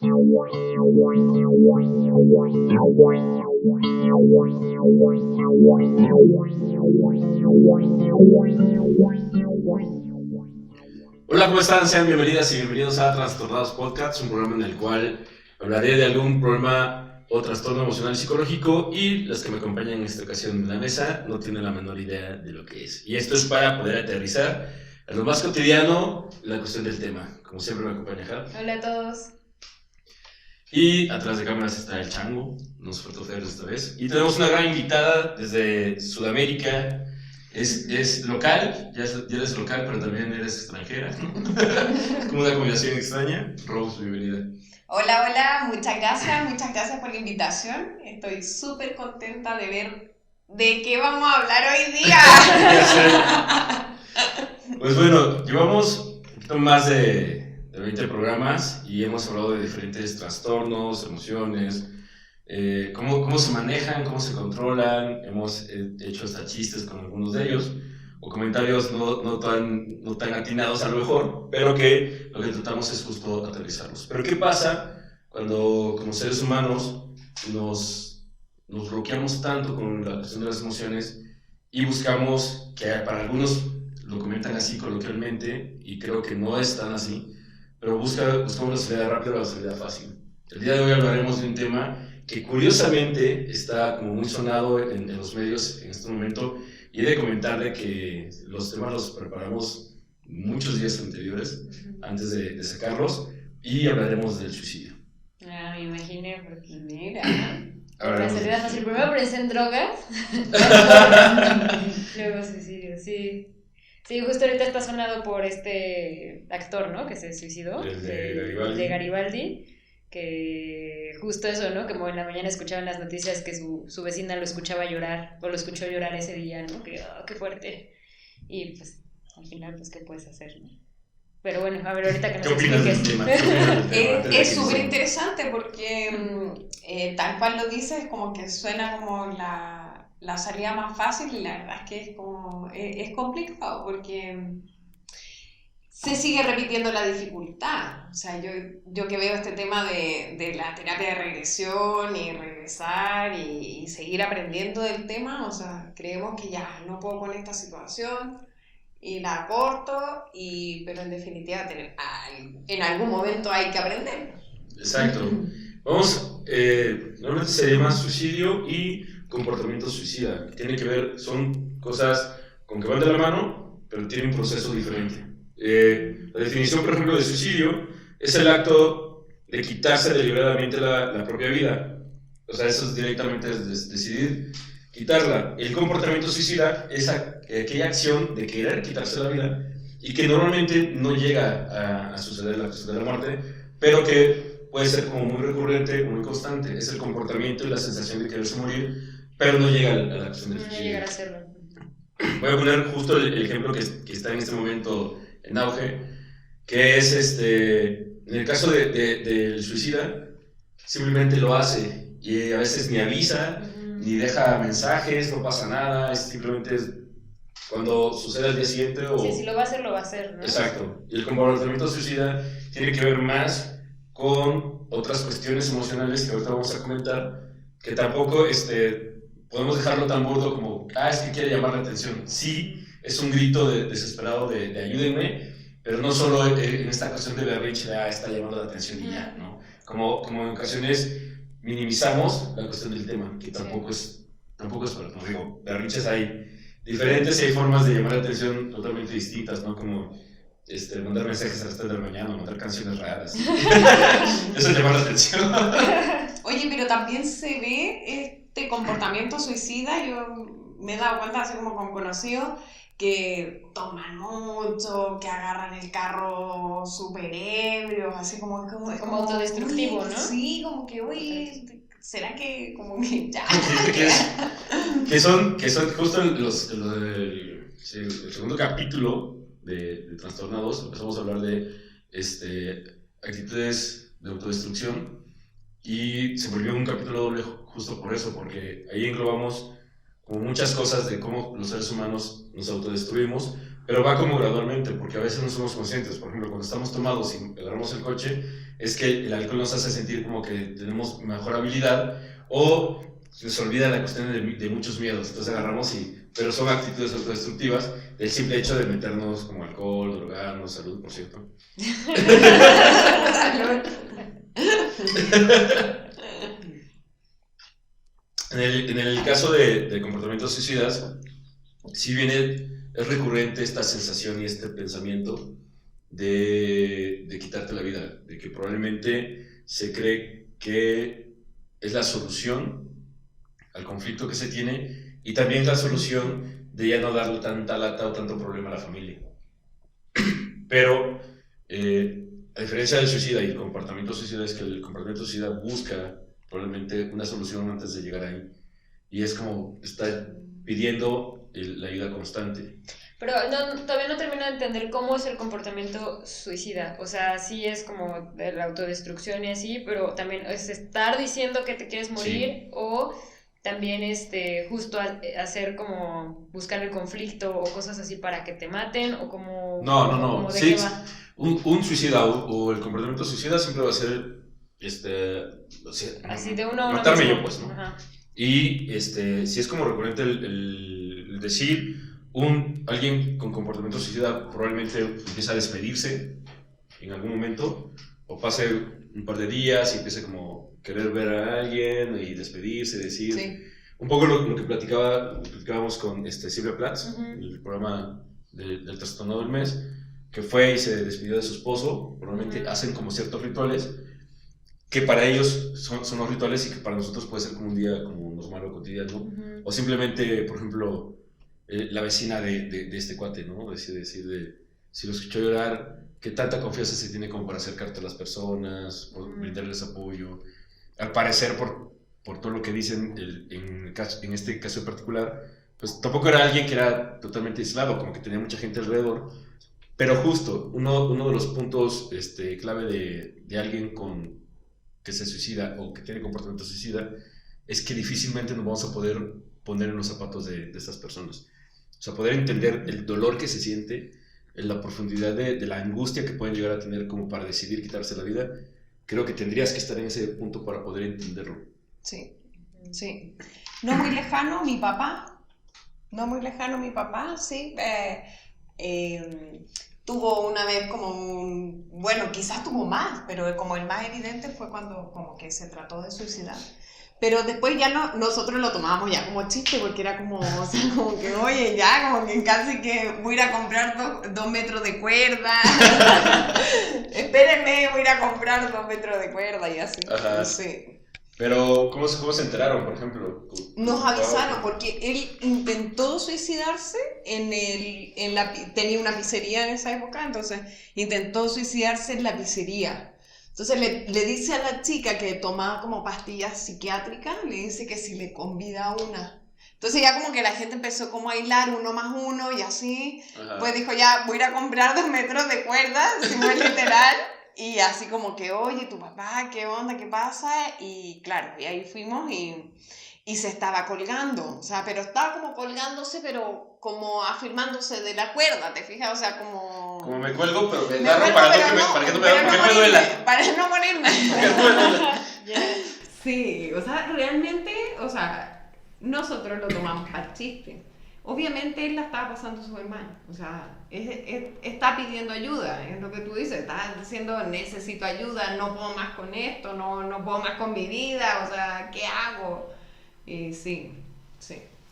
Hola, ¿cómo están? Sean bienvenidas y bienvenidos a Trastornados Podcast, un programa en el cual hablaré de algún problema o trastorno emocional psicológico y las que me acompañan en esta ocasión en la mesa no tienen la menor idea de lo que es. Y esto es para poder aterrizar a lo más cotidiano la cuestión del tema. Como siempre me acompaña Jara. Hola a todos. Y atrás de cámaras está el Chango, nos faltó Fer esta vez. Y tenemos una gran invitada desde Sudamérica. Es local, ya eres local, pero también eres extranjera. Como una combinación extraña. Rose, bienvenida. Hola, muchas gracias por la invitación. Estoy súper contenta de ver de qué vamos a hablar hoy día. Pues bueno, llevamos un poquito más de 20 programas y hemos hablado de diferentes trastornos, emociones, cómo se manejan, cómo se controlan. Hemos hecho hasta chistes con algunos de ellos, o comentarios no tan atinados a lo mejor, pero que lo que tratamos es justo aterrizarlos. Pero ¿qué pasa cuando como seres humanos nos bloqueamos tanto con la cuestión de las emociones y buscamos, que para algunos lo comentan así coloquialmente, y creo que no es tan así, pero buscamos la salida rápida o la salida fácil? El día de hoy hablaremos de un tema que curiosamente está como muy sonado en los medios en este momento, y he de comentarle que los temas los preparamos muchos días anteriores, antes de sacarlos, y hablaremos del suicidio. Me imaginé, porque mira, la salida fácil, primero pensé en drogas, luego suicidio, sí. Sí, justo ahorita está sonado por este actor, ¿no? Que se suicidó, el de Garibaldi, que justo eso, ¿no? Como en la mañana escuchaban las noticias que su vecina lo escuchaba llorar, o lo escuchó llorar ese día, ¿no? Que, qué fuerte. Y pues, al final, pues, ¿qué puedes hacer, no? Pero bueno, a ver, ahorita que nos expliques. Es súper interesante porque tal cual lo dices, como que suena como la salida más fácil, y la verdad es que es complicado porque se sigue repitiendo la dificultad. O sea, yo que veo este tema de la terapia de regresión y regresar y seguir aprendiendo del tema, o sea, creemos que ya no puedo con esta situación y la corto, pero en definitiva en algún momento hay que aprender. Exacto. Vamos, normalmente se llama suicidio y comportamiento suicida. Tiene que ver, son cosas con que van de la mano, pero tienen un proceso diferente. La definición, por ejemplo, de suicidio es el acto de quitarse deliberadamente la propia vida. O sea, eso es directamente decidir quitarla. El comportamiento suicida es aquella acción de querer quitarse la vida y que normalmente no llega a suceder la cuestión de la muerte, pero que puede ser como muy recurrente, muy constante. Es el comportamiento y la sensación de quererse morir, pero no llega a la cuestión del suicidio. No llegar a hacerlo. Voy a poner justo el ejemplo que está en este momento en auge, que es en el caso del suicida, simplemente lo hace y a veces ni avisa, ni deja mensajes, no pasa nada, es simplemente cuando sucede al día siguiente o... Sí, si lo va a hacer, lo va a hacer, ¿no? Exacto. Y el comportamiento suicida tiene que ver más con otras cuestiones emocionales que ahorita vamos a comentar, que tampoco podemos dejarlo tan burdo como, es que quiere llamar la atención. Sí, es un grito desesperado de ayúdenme, pero no solo en esta cuestión de berrinche de está llamando la atención y ya, ¿no? Como en ocasiones minimizamos la cuestión del tema, que tampoco es para, como digo, berrinches hay diferentes y hay formas de llamar la atención totalmente distintas, ¿no? Como mandar mensajes a las 3 de la mañana, mandar canciones raras. Eso es llamar la atención. Oye, pero también se ve este comportamiento suicida. Yo me he dado cuenta, así como con conocidos, que toman mucho, que agarran el carro súper ebrios, así como autodestructivo, ¿no? Sí, como que, uy, ¿será que como que ya? que son justo el segundo capítulo de Trastornados. Empezamos a hablar de actitudes de autodestrucción y se volvió un capítulo doble justo por eso, porque ahí englobamos como muchas cosas de cómo los seres humanos nos autodestruimos pero va como gradualmente, porque a veces no somos conscientes. Por ejemplo, cuando estamos tomados y agarramos el coche, es que el alcohol nos hace sentir como que tenemos mejor habilidad, o se nos olvida la cuestión de muchos miedos. Entonces agarramos pero son actitudes autodestructivas del simple hecho de meternos como alcohol, drogarnos, salud, por cierto. En el caso de comportamientos suicidas, sí es recurrente esta sensación y este pensamiento de quitarte la vida, de que probablemente se cree que es la solución al conflicto que se tiene y también la solución de ya no darle tanta lata o tanto problema a la familia. Pero a diferencia del suicida y el comportamiento suicida, es que el comportamiento suicida busca probablemente una solución antes de llegar ahí, y es como está pidiendo la ayuda constante. Pero todavía no termino de entender cómo es el comportamiento suicida. O sea, sí es como de la autodestrucción y así, pero también es estar diciendo que te quieres morir, sí. O también justo hacer como buscar el conflicto o cosas así para que te maten, o como... No. Sí, un suicida o el comportamiento suicida siempre va a ser así de uno matarme yo, pues, ¿no? Ajá. Y si es como recurrente el decir, alguien con comportamiento suicida probablemente empieza a despedirse en algún momento, o pase un par de días y empiece como querer ver a alguien y despedirse, decir... Sí. Un poco lo que platicábamos con Silvia Platz, uh-huh. El programa del trastorno del mes, que fue y se despidió de su esposo. Probablemente uh-huh. Hacen como ciertos rituales que para ellos son los rituales y que para nosotros puede ser como un día como normal o cotidiano, uh-huh. O simplemente, por ejemplo, la vecina de este cuate, ¿no? Decir si lo escuchó llorar, qué tanta confianza se tiene como para acercarte a las personas, por uh-huh. Brindarles apoyo. Al parecer, por todo lo que dicen en este caso en particular, pues tampoco era alguien que era totalmente aislado, como que tenía mucha gente alrededor, pero justo uno de los puntos clave de alguien que se suicida o que tiene comportamiento suicida es que difícilmente nos vamos a poder poner en los zapatos de estas personas. O sea, poder entender el dolor que se siente, en la profundidad de la angustia que pueden llegar a tener como para decidir quitarse la vida. Creo que tendrías que estar en ese punto para poder entenderlo. Sí. No muy lejano mi papá, sí. Tuvo una vez como bueno, quizás tuvo más, pero como el más evidente fue cuando como que se trató de suicidar. Pero después ya nosotros lo tomábamos ya como chiste, porque era como, o sea, como que, oye, ya, como que casi que voy a ir a comprar 2 metros de cuerda. Espérenme, voy a ir a comprar 2 metros de cuerda y así. Ajá. Sí. Pero, ¿cómo se enteraron, por ejemplo? Nos avisaron, porque él intentó suicidarse tenía una pizzería en esa época, entonces intentó suicidarse en la pizzería. Entonces le dice a la chica que tomaba como pastillas psiquiátricas, le dice que si le convida una. Entonces ya como que la gente empezó como a hilar 1 más 1 y así. Ajá. Pues dijo, ya voy a ir a comprar 2 metros de cuerda, si fue literal. Y así como que, oye, tu papá, ¿qué onda? ¿Qué pasa? Y claro, y ahí fuimos y se estaba colgando. O sea, pero estaba como colgándose, pero como afirmándose de la cuerda, ¿te fijas? O sea, como... Como me cuelgo, pero me agarro para que no me duela. Para no morirme. Sí, o sea, realmente, o sea, nosotros lo tomamos para chiste. Obviamente él la estaba pasando súper mal, o sea, está pidiendo ayuda, es lo que tú dices, está diciendo necesito ayuda, no puedo más con esto, no puedo más con mi vida, o sea, ¿qué hago? Y sí,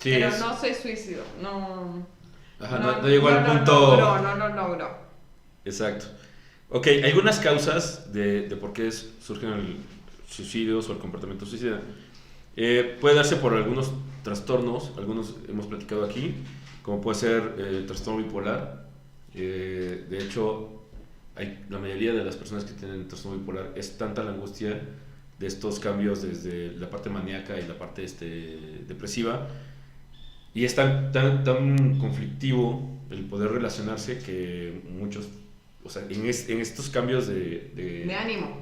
pero no se suicidó, no llegó al punto... No logró. Exacto. Ok, algunas causas de por qué surgen suicidios o el comportamiento suicida. Puede darse por algunos trastornos, algunos hemos platicado aquí, como puede ser el trastorno bipolar. De hecho, la mayoría de las personas que tienen trastorno bipolar es tanta la angustia de estos cambios desde la parte maníaca y la parte depresiva, y es tan conflictivo el poder relacionarse que muchos, o sea, en estos cambios de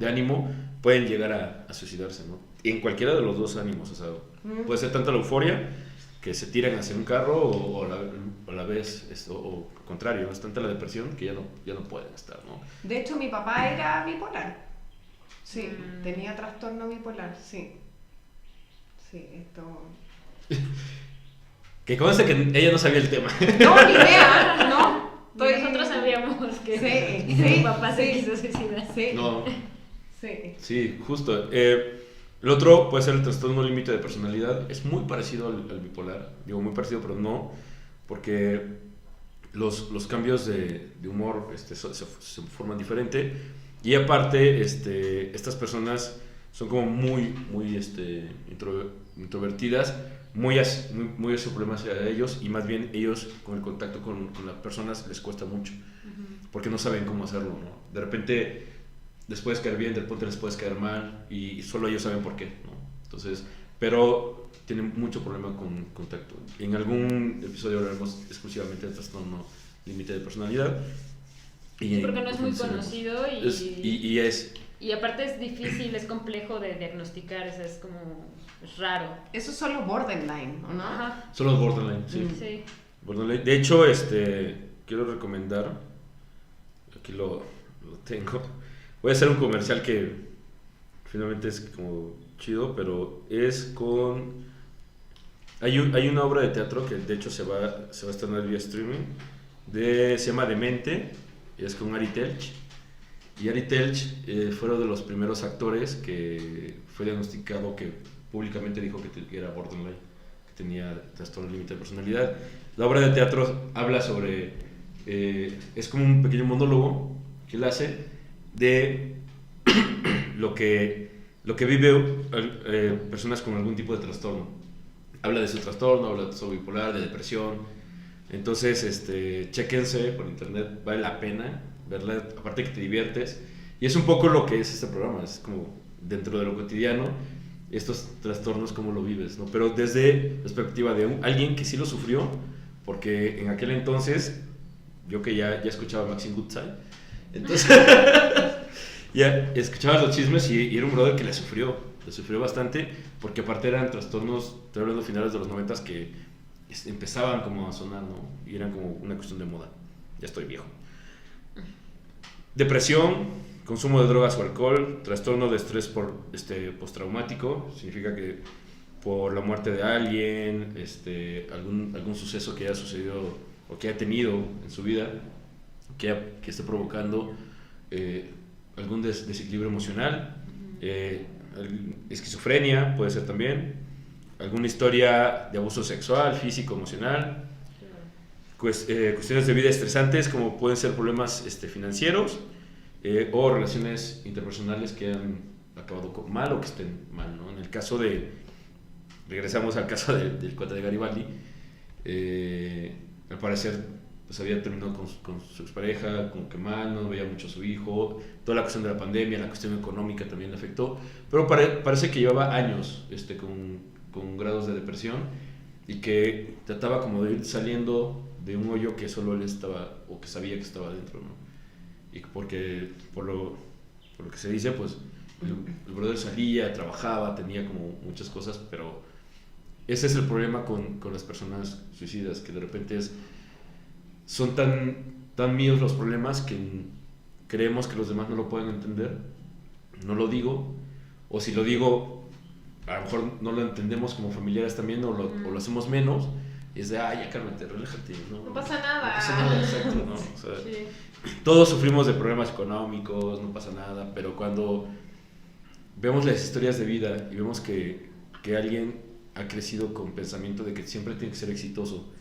ánimo pueden llegar a suicidarse, ¿no? En cualquiera de los dos ánimos, o sea, puede ser tanto la euforia que se tiran hacia un carro o la vez, o al contrario, ¿no? Es tanta la depresión que ya no pueden estar, ¿no? De hecho, mi papá era bipolar. Sí, tenía trastorno bipolar, sí. Sí, esto... Que conste que ella no sabía el tema. No, ni idea, no. Nosotros sabíamos que mi papá se quiso suicidar. Sí. No. Sí. Sí, justo. El otro puede ser el trastorno límite de personalidad. Es muy parecido al bipolar. Digo muy parecido, pero no. Porque los cambios de humor se forman diferente. Y aparte, estas personas son como muy introvertidas, muy a su problema hacia ellos, y más bien ellos con el contacto con las personas les cuesta mucho, porque no saben cómo hacerlo, ¿no? De repente les puedes caer bien, de repente les puedes caer mal, y solo ellos saben por qué, ¿no? Entonces, pero tienen mucho problema con contacto. En algún episodio hablaremos exclusivamente del trastorno límite de personalidad. Sí, porque no es muy conocido y aparte es difícil, es complejo de diagnosticar, o sea, es raro. Eso es solo borderline, ¿o no? Ajá. Solo borderline, sí. Sí. Borderline. De hecho, quiero recomendar, aquí lo tengo, voy a hacer un comercial que finalmente es como chido, pero es con... Hay una obra de teatro que de hecho se va a estrenar vía streaming, se llama Demente, y es con Ari Telch. Y Ari Telch fue uno de los primeros actores que fue diagnosticado, que públicamente dijo que era borderline, que tenía trastorno límite de personalidad. La obra de teatro habla sobre, es como un pequeño monólogo que él hace de lo que vive personas con algún tipo de trastorno. Habla de su trastorno, habla de trastorno bipolar, de depresión. Entonces, chéquense por internet, vale la pena verla, aparte que te diviertes. Y es un poco lo que es este programa, es como dentro de lo cotidiano, estos trastornos, cómo lo vives, ¿no? Pero desde la perspectiva de alguien que sí lo sufrió, porque en aquel entonces, yo que ya escuchaba Maxine Goodside, entonces ya escuchaba los chismes y era un brother que le sufrió bastante, porque aparte eran trastornos, estoy hablando de finales de los 90s, que empezaban como a sonar, ¿no? Y eran como una cuestión de moda. Ya estoy viejo. Depresión, consumo de drogas o alcohol, trastorno de estrés postraumático, significa que por la muerte de alguien, algún suceso que haya sucedido o que haya tenido en su vida, que esté provocando algún desequilibrio emocional, esquizofrenia puede ser también, alguna historia de abuso sexual, físico, emocional, cuestiones de vida estresantes como pueden ser problemas financieros o relaciones interpersonales que han acabado mal o que estén mal, ¿no? En el caso regresamos al caso del cuate de Garibaldi, al parecer pues había terminado con su expareja, como que mal, no veía mucho a su hijo, toda la cuestión de la pandemia, la cuestión económica también le afectó, pero parece que llevaba años con grados de depresión y que trataba como de ir saliendo de un hoyo que solo él estaba, o que sabía que estaba dentro, ¿no? Y porque por lo que se dice, pues el brother salía, trabajaba, tenía como muchas cosas, pero ese es el problema con las personas suicidas, que de repente son tan míos los problemas que creemos que los demás no lo pueden entender. No lo digo, o si lo digo, a lo mejor no lo entendemos como familiares también, o lo hacemos menos, y es de, ya cálmate, relájate. No pasa nada. No pasa nada, exacto, ¿no? O sea, Sí. todos sufrimos de problemas económicos, no pasa nada, pero cuando vemos las historias de vida y vemos que alguien ha crecido con pensamiento de que siempre tiene que ser exitoso,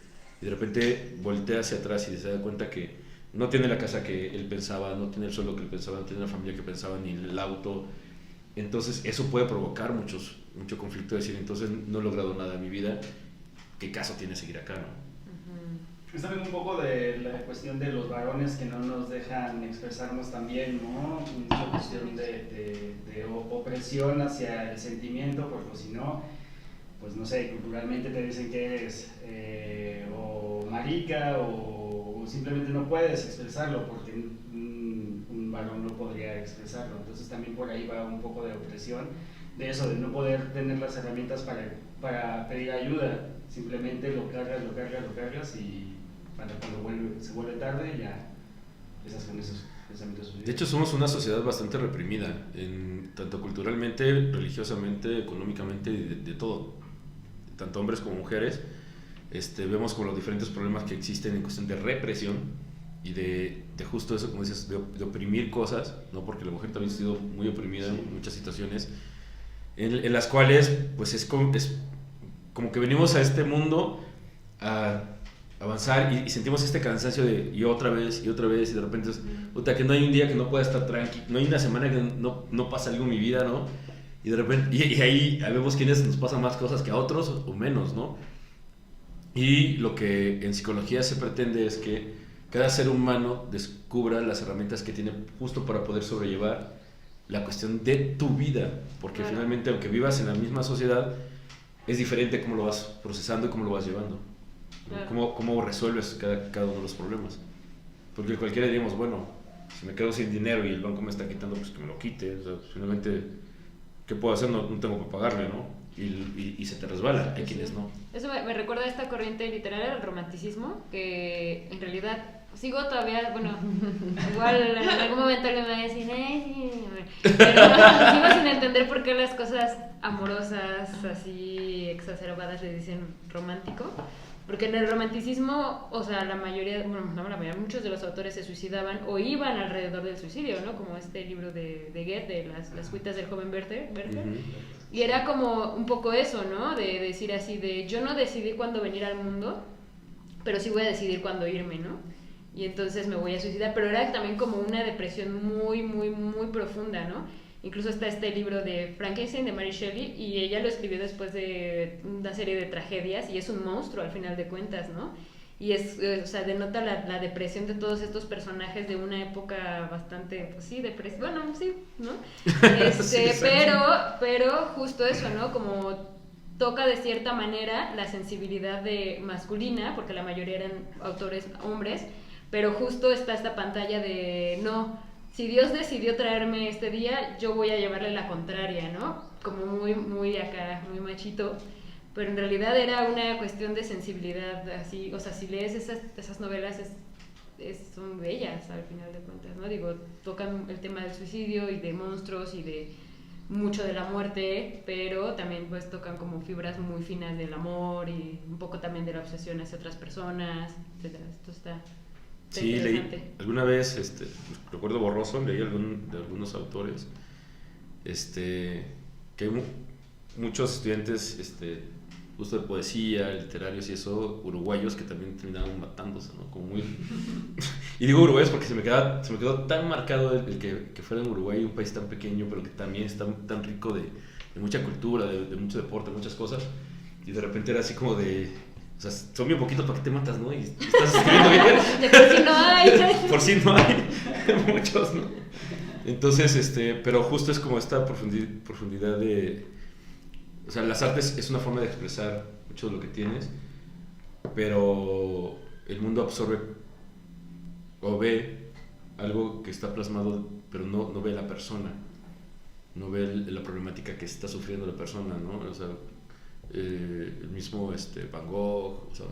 y de repente voltea hacia atrás y se da cuenta que no tiene la casa que él pensaba, no tiene el sueldo que él pensaba, no tiene la familia que pensaba, ni el auto, entonces eso puede provocar mucho conflicto, de decir, entonces no he logrado nada en mi vida, ¿qué caso tiene seguir acá, no? Es también un poco de la cuestión de los varones que no nos dejan expresarnos también, ¿no? Una cuestión de opresión hacia el sentimiento, porque si no, pues no sé, culturalmente te dicen que eres o marica o simplemente no puedes expresarlo porque un varón no podría expresarlo. Entonces también por ahí va un poco de opresión eso, de no poder tener las herramientas para pedir ayuda. Simplemente lo cargas y cuando se vuelve tarde ya empiezas con esos pensamientos suicidas. De hecho, somos una sociedad bastante reprimida, tanto culturalmente, religiosamente, económicamente, de todo. Tanto hombres como mujeres, vemos como los diferentes problemas que existen en cuestión de represión y de justo eso, como dices, de oprimir cosas, ¿no? Porque la mujer también ha sido muy oprimida en muchas situaciones, en las cuales pues es como que venimos a este mundo a avanzar y sentimos este cansancio de y otra vez, y de repente es, puta, que no hay un día que no pueda estar tranquilo, no hay una semana que no pasa algo en mi vida, ¿no? Y de repente, y ahí vemos quiénes nos pasan más cosas que a otros o menos, ¿no? Y lo que en psicología se pretende es que cada ser humano descubra las herramientas que tiene justo para poder sobrellevar la cuestión de tu vida, porque finalmente, aunque vivas en la misma sociedad, es diferente cómo lo vas procesando y cómo lo vas llevando, ¿no? Cómo resuelves cada uno de los problemas. Porque cualquiera diríamos, bueno, si me quedo sin dinero y el banco me está quitando, pues que me lo quite. O sea, finalmente, ¿qué puedo hacer? No tengo que pagarle, ¿no? Y se te resbala, hay quienes no. Eso me recuerda a esta corriente literaria del romanticismo, que en realidad sigo todavía, bueno, igual en algún momento le voy a decir, sí, pero sigo sin entender por qué las cosas amorosas, así exacerbadas, le dicen romántico. Porque en el romanticismo, o sea, la mayoría, muchos de los autores se suicidaban o iban alrededor del suicidio, ¿no? Como este libro de Goethe, de las cuitas del joven Werther. Y era como un poco eso, ¿no? De decir así, yo no decidí cuándo venir al mundo, pero sí voy a decidir cuándo irme, ¿no? Y entonces me voy a suicidar, pero era también como una depresión muy, muy, muy profunda, ¿no? Incluso está este libro de Frankenstein de Mary Shelley y ella lo escribió después de una serie de tragedias y es un monstruo al final de cuentas, ¿no? Y o sea, denota la depresión de todos estos personajes de una época bastante, pues sí, bueno, sí, ¿no? Pero justo eso, ¿no? Como toca de cierta manera la sensibilidad masculina, porque la mayoría eran autores hombres, pero justo está esta pantalla de, no, si Dios decidió traerme este día, yo voy a llevarle la contraria, ¿no? Como muy, muy acá, muy machito. Pero en realidad era una cuestión de sensibilidad, así, o sea, si lees esas novelas son bellas al final de cuentas, ¿no? Digo, tocan el tema del suicidio y de monstruos y de mucho de la muerte, pero también pues tocan como fibras muy finas del amor y un poco también de la obsesión hacia otras personas, etcétera. Esto está sí, interesante. Leí alguna vez, recuerdo borroso, leí de algunos autores, que hay muchos estudiantes, justo de poesía, literarios y eso, uruguayos que también terminaron matándose, ¿no? Como muy... Y digo uruguayos porque se me quedó tan marcado el que fuera en Uruguay, un país tan pequeño, pero que también está tan rico de mucha cultura, de mucho deporte, muchas cosas, y de repente era así como de... O sea, son bien poquitos, ¿para qué te matas, no? Y estás escribiendo bien. De por sí no hay. Por sí no hay. Muchos, ¿no? Entonces, pero justo es como esta profundidad de... O sea, las artes es una forma de expresar mucho de lo que tienes, pero el mundo absorbe o ve algo que está plasmado, pero no ve la persona, no ve la problemática que está sufriendo la persona, ¿no? O sea, el mismo Van Gogh, o sea,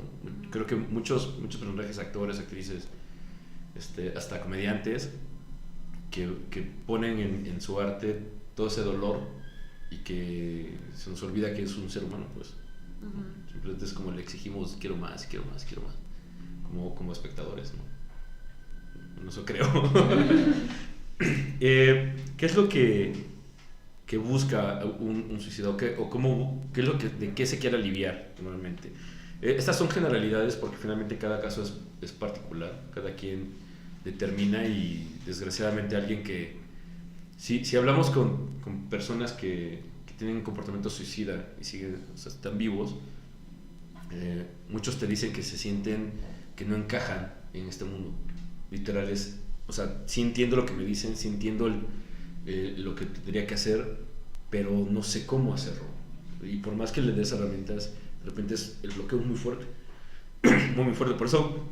creo que muchos personajes, actores, actrices, hasta comediantes, que ponen en su arte todo ese dolor y que se nos olvida que es un ser humano, pues. Simplemente es como le exigimos quiero más, como espectadores, ¿no? Eso creo. ¿Qué es lo que busca un suicidado? ¿Qué es lo de qué se quiere aliviar normalmente? Estas son generalidades porque finalmente cada caso es particular, cada quien determina y desgraciadamente alguien que si hablamos con personas que tienen comportamiento suicida y siguen, o sea, están vivos, muchos te dicen que se sienten que no encajan en este mundo. Literal es, o sea, sí entiendo lo que me dicen, sí entiendo lo que tendría que hacer, pero no sé cómo hacerlo. Y por más que le des herramientas, de repente el bloqueo es muy fuerte. Muy fuerte. Por eso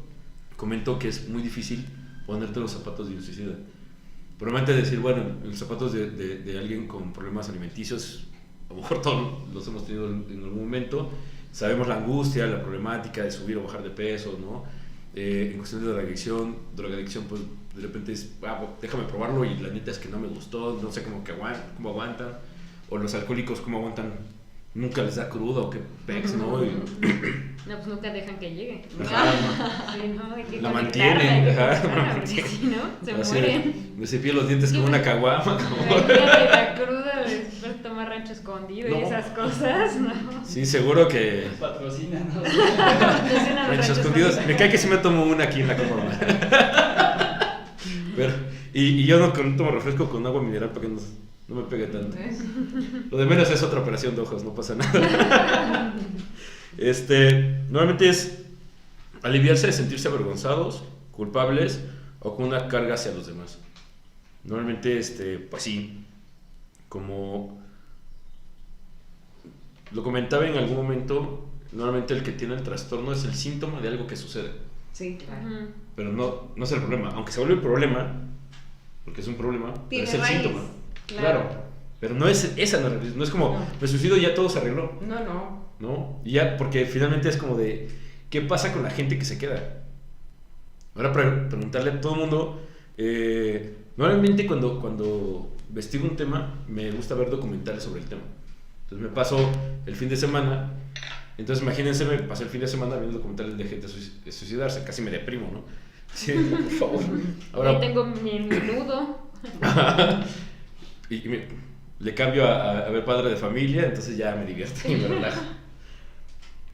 comento que es muy difícil ponerte los zapatos de un suicida. Probablemente decir, bueno, en los zapatos de alguien con problemas alimenticios a lo mejor todos los hemos tenido en algún momento. Sabemos la angustia, la problemática de subir o bajar de peso, ¿no? En cuestión de drogadicción, pues de repente es, pues, déjame probarlo y la neta es que no me gustó, no sé cómo aguantan. O los alcohólicos, cómo aguantan, nunca les da cruda o qué pex, ¿no? No, pues nunca dejan que llegue. Ajá, Sí, ¿no? Hay que la conectarla, mantienen, hay que ajá, conectarla, la porque si no, se Así, mueren. me cepillo los dientes como una caguama. Imagínate la cruda de después tomar rancho escondido y No. esas cosas, ¿no? Sí, seguro que... Patrocínanos. Patrocinan los Ranchos escondidos. Me cae que sí me tomo una aquí en la cama. Pero, y yo no tomo refresco con agua mineral para que no me pegue tanto. Lo de menos es otra operación de ojos, no pasa nada. Normalmente es aliviarse de sentirse avergonzados, culpables o con una carga hacia los demás. Normalmente, pues sí, como lo comentaba en algún momento, normalmente el que tiene el trastorno es el síntoma de algo que sucede. Sí, claro. Ujú. Pero no es el problema. Aunque se vuelve el problema, porque es un problema, pero Tiene es el raíz, síntoma. claro. Pero no es esa, no es como, No. me suicido y ya todo se arregló, No. ¿no? Y ya, porque finalmente es como de, ¿qué pasa con la gente que se queda? Ahora preguntarle a todo el mundo, normalmente cuando investigo un tema, me gusta ver documentales sobre el tema. Entonces me paso el fin de semana, entonces imagínense, me pasé el fin de semana viendo documentales de gente suicidarse, casi me deprimo, ¿no? Sí, por favor. Ahí tengo mi nudo. y le cambio a ver Padre de Familia, entonces ya me divierto y me relajo.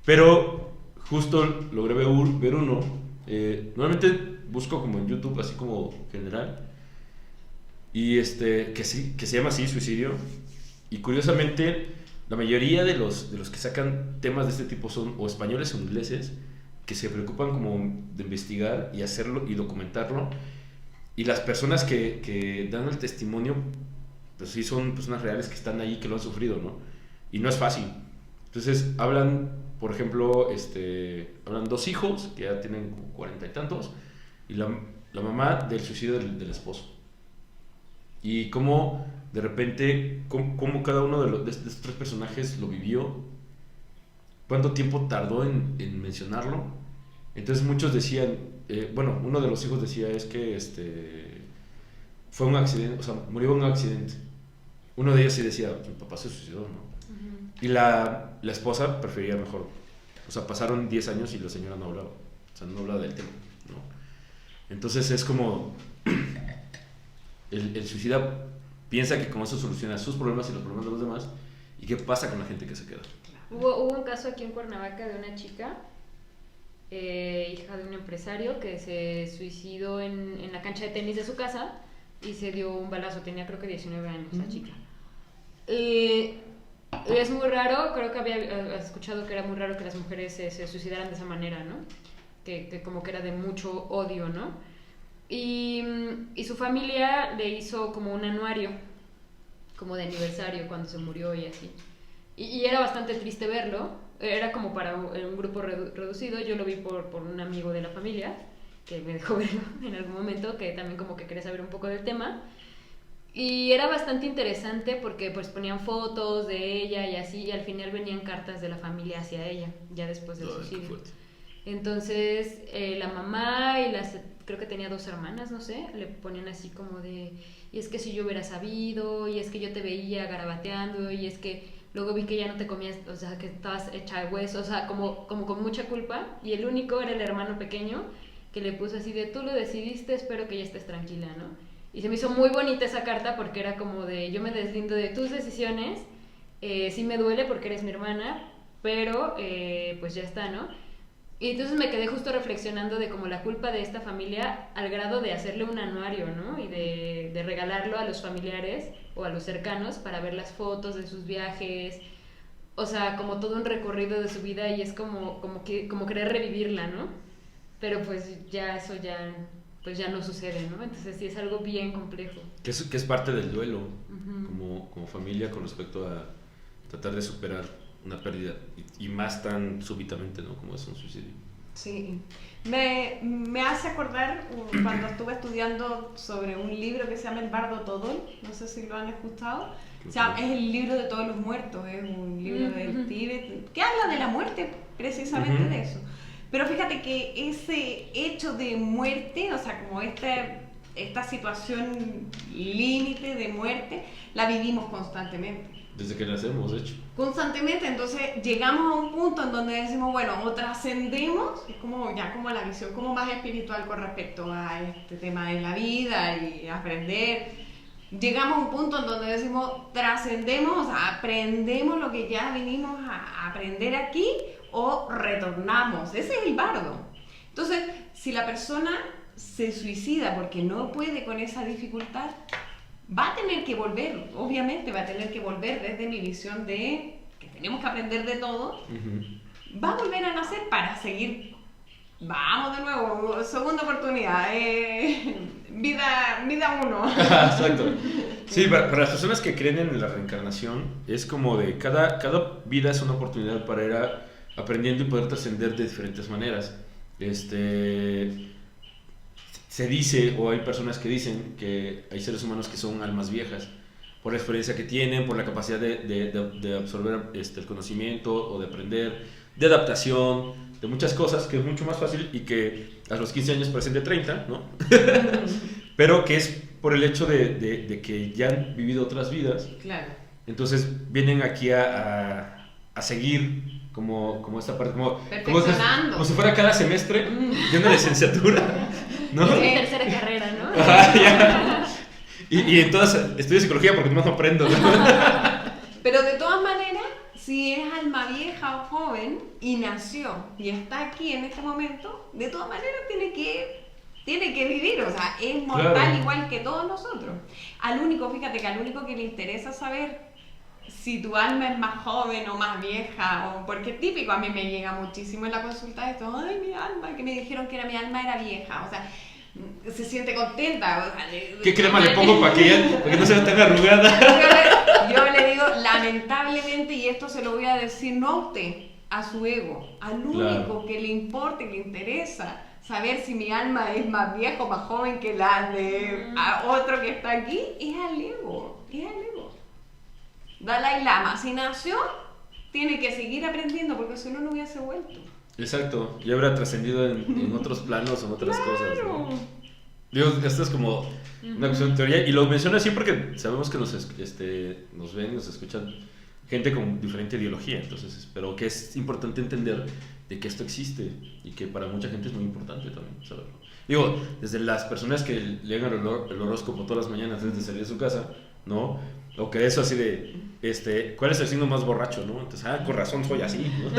Pero justo logré ver uno. Normalmente busco como en YouTube, así como general, y que se llama así, Suicidio. Y curiosamente, la mayoría de los que sacan temas de este tipo son o españoles o ingleses, que se preocupan como de investigar y hacerlo y documentarlo. Y las personas que dan el testimonio, pues sí son personas reales que están ahí, que lo han sufrido, ¿no? Y no es fácil. Entonces hablan, por ejemplo, hablan dos hijos que ya tienen como 40 y tantos, y la mamá del suicidio del esposo. Y cómo de repente, cómo cada uno de estos tres personajes lo vivió, cuánto tiempo tardó en mencionarlo. Entonces muchos decían, uno de los hijos decía es que fue un accidente, o sea, murió en un accidente. Uno de ellos sí decía, mi papá se suicidó, ¿no? Ujú. Y la esposa prefería mejor. O sea, pasaron 10 años y la señora no hablaba. O sea, no hablaba del tema, ¿no? Entonces es como... el suicida piensa que con eso soluciona sus problemas y los problemas de los demás. ¿Y qué pasa con la gente que se queda? Hubo un caso aquí en Cuernavaca de una chica, hija de un empresario, que se suicidó en la cancha de tenis de su casa y se dio un balazo. Tenía creo que 19 años la chica. Es muy raro, creo que había escuchado que era muy raro que las mujeres se suicidaran de esa manera, ¿no? Que como que era de mucho odio, ¿no? Y su familia le hizo como un anuario, como de aniversario cuando se murió y así. Y era bastante triste verlo, era como para un grupo reducido. Yo lo vi por un amigo de la familia, que me dejó verlo en algún momento, que también como que quería saber un poco del tema. Y era bastante interesante porque pues ponían fotos de ella y así, y al final venían cartas de la familia hacia ella, ya después del suicidio. Entonces la mamá y creo que tenía 2 hermanas, no sé, le ponían así como de, y es que si yo hubiera sabido, y es que yo te veía garabateando, y es que luego vi que ya no te comías, o sea, que estabas hecha de hueso, o sea, como con mucha culpa. Y el único era el hermano pequeño, que le puso así de, tú lo decidiste, espero que ya estés tranquila, ¿no? Y se me hizo muy bonita esa carta porque era como de, yo me deslindo de tus decisiones, sí me duele porque eres mi hermana, pero pues ya está, ¿no? Y entonces me quedé justo reflexionando de como la culpa de esta familia al grado de hacerle un anuario, ¿no? Y de regalarlo a los familiares o a los cercanos para ver las fotos de sus viajes, o sea, como todo un recorrido de su vida, y es como querer revivirla, ¿no? Pero pues ya eso pues ya no sucede, ¿no? Entonces sí es algo bien complejo. Que es parte del duelo, Uh-huh. como familia, con respecto a tratar de superar una pérdida, y más tan súbitamente, ¿no? Como es un suicidio. Sí, me hace acordar cuando estuve estudiando sobre un libro que se llama El Bardo Todol, no sé si lo han escuchado, O sea, es el libro de todos los muertos, es un libro del Tíbet que habla de la muerte, precisamente de eso. Pero fíjate que ese hecho de muerte, o sea, como esta situación límite de muerte, la vivimos constantemente. Desde que nacemos, de hecho. Constantemente, entonces llegamos a un punto en donde decimos, bueno, o trascendemos, es como ya como la visión como más espiritual con respecto a este tema de la vida y aprender. Llegamos a un punto en donde decimos, trascendemos, o sea, aprendemos lo que ya vinimos a aprender aquí, o retornamos. Ese es el bardo. Entonces, si la persona se suicida porque no puede con esa dificultad, va a tener que volver, obviamente va a tener que volver desde mi visión de que tenemos que aprender de todo, va a volver a nacer para seguir, vamos de nuevo, segunda oportunidad, vida uno. Exacto. Sí, para las personas que creen en la reencarnación, es como de cada vida es una oportunidad para ir aprendiendo y poder trascender de diferentes maneras. Se dice, o hay personas que dicen que hay seres humanos que son almas viejas por la experiencia que tienen, por la capacidad de absorber el conocimiento o de aprender, de adaptación, de muchas cosas, que es mucho más fácil y que a los 15 años parecen de 30, ¿no? Pero que es por el hecho de que ya han vivido otras vidas. Claro. Entonces vienen aquí a seguir como esta parte, perfeccionando. como si fuera cada semestre de una licenciatura, ¿no? Es mi tercera carrera, ¿no? Ya. Y entonces estudio psicología porque no aprendo, ¿no? Pero de todas maneras, si es alma vieja o joven y nació y está aquí en este momento, de todas maneras tiene que vivir, o sea, es mortal, claro, igual que todos nosotros. Fíjate que al único que le interesa saber si tu alma es más joven o más vieja, porque típico, a mí me llega muchísimo en la consulta esto, ay, mi alma, que me dijeron que mi alma era vieja, o sea, se siente contenta. O sea, ¿qué crema le pongo para que no se vea tan arrugada? Yo le digo, lamentablemente, y esto se lo voy a decir no a usted, a su ego, al único, claro, que le importa y le interesa saber si mi alma es más vieja o más joven que la de otro que está aquí, es al ego, Dalai Lama, si nació, tiene que seguir aprendiendo porque si no, no hubiese vuelto. Exacto, ya habrá trascendido en otros planos o en otras cosas, ¿no? Digo, esto es como una cuestión de teoría, y lo menciono así porque sabemos que nos ven, nos escuchan gente con diferente ideología, entonces, pero que es importante entender de que esto existe y que para mucha gente es muy importante también saberlo. Digo, desde las personas que leen el horóscopo todas las mañanas antes de salir de su casa, ¿no? O que eso así de, ¿cuál es el signo más borracho, no? Entonces, con razón soy así, ¿no?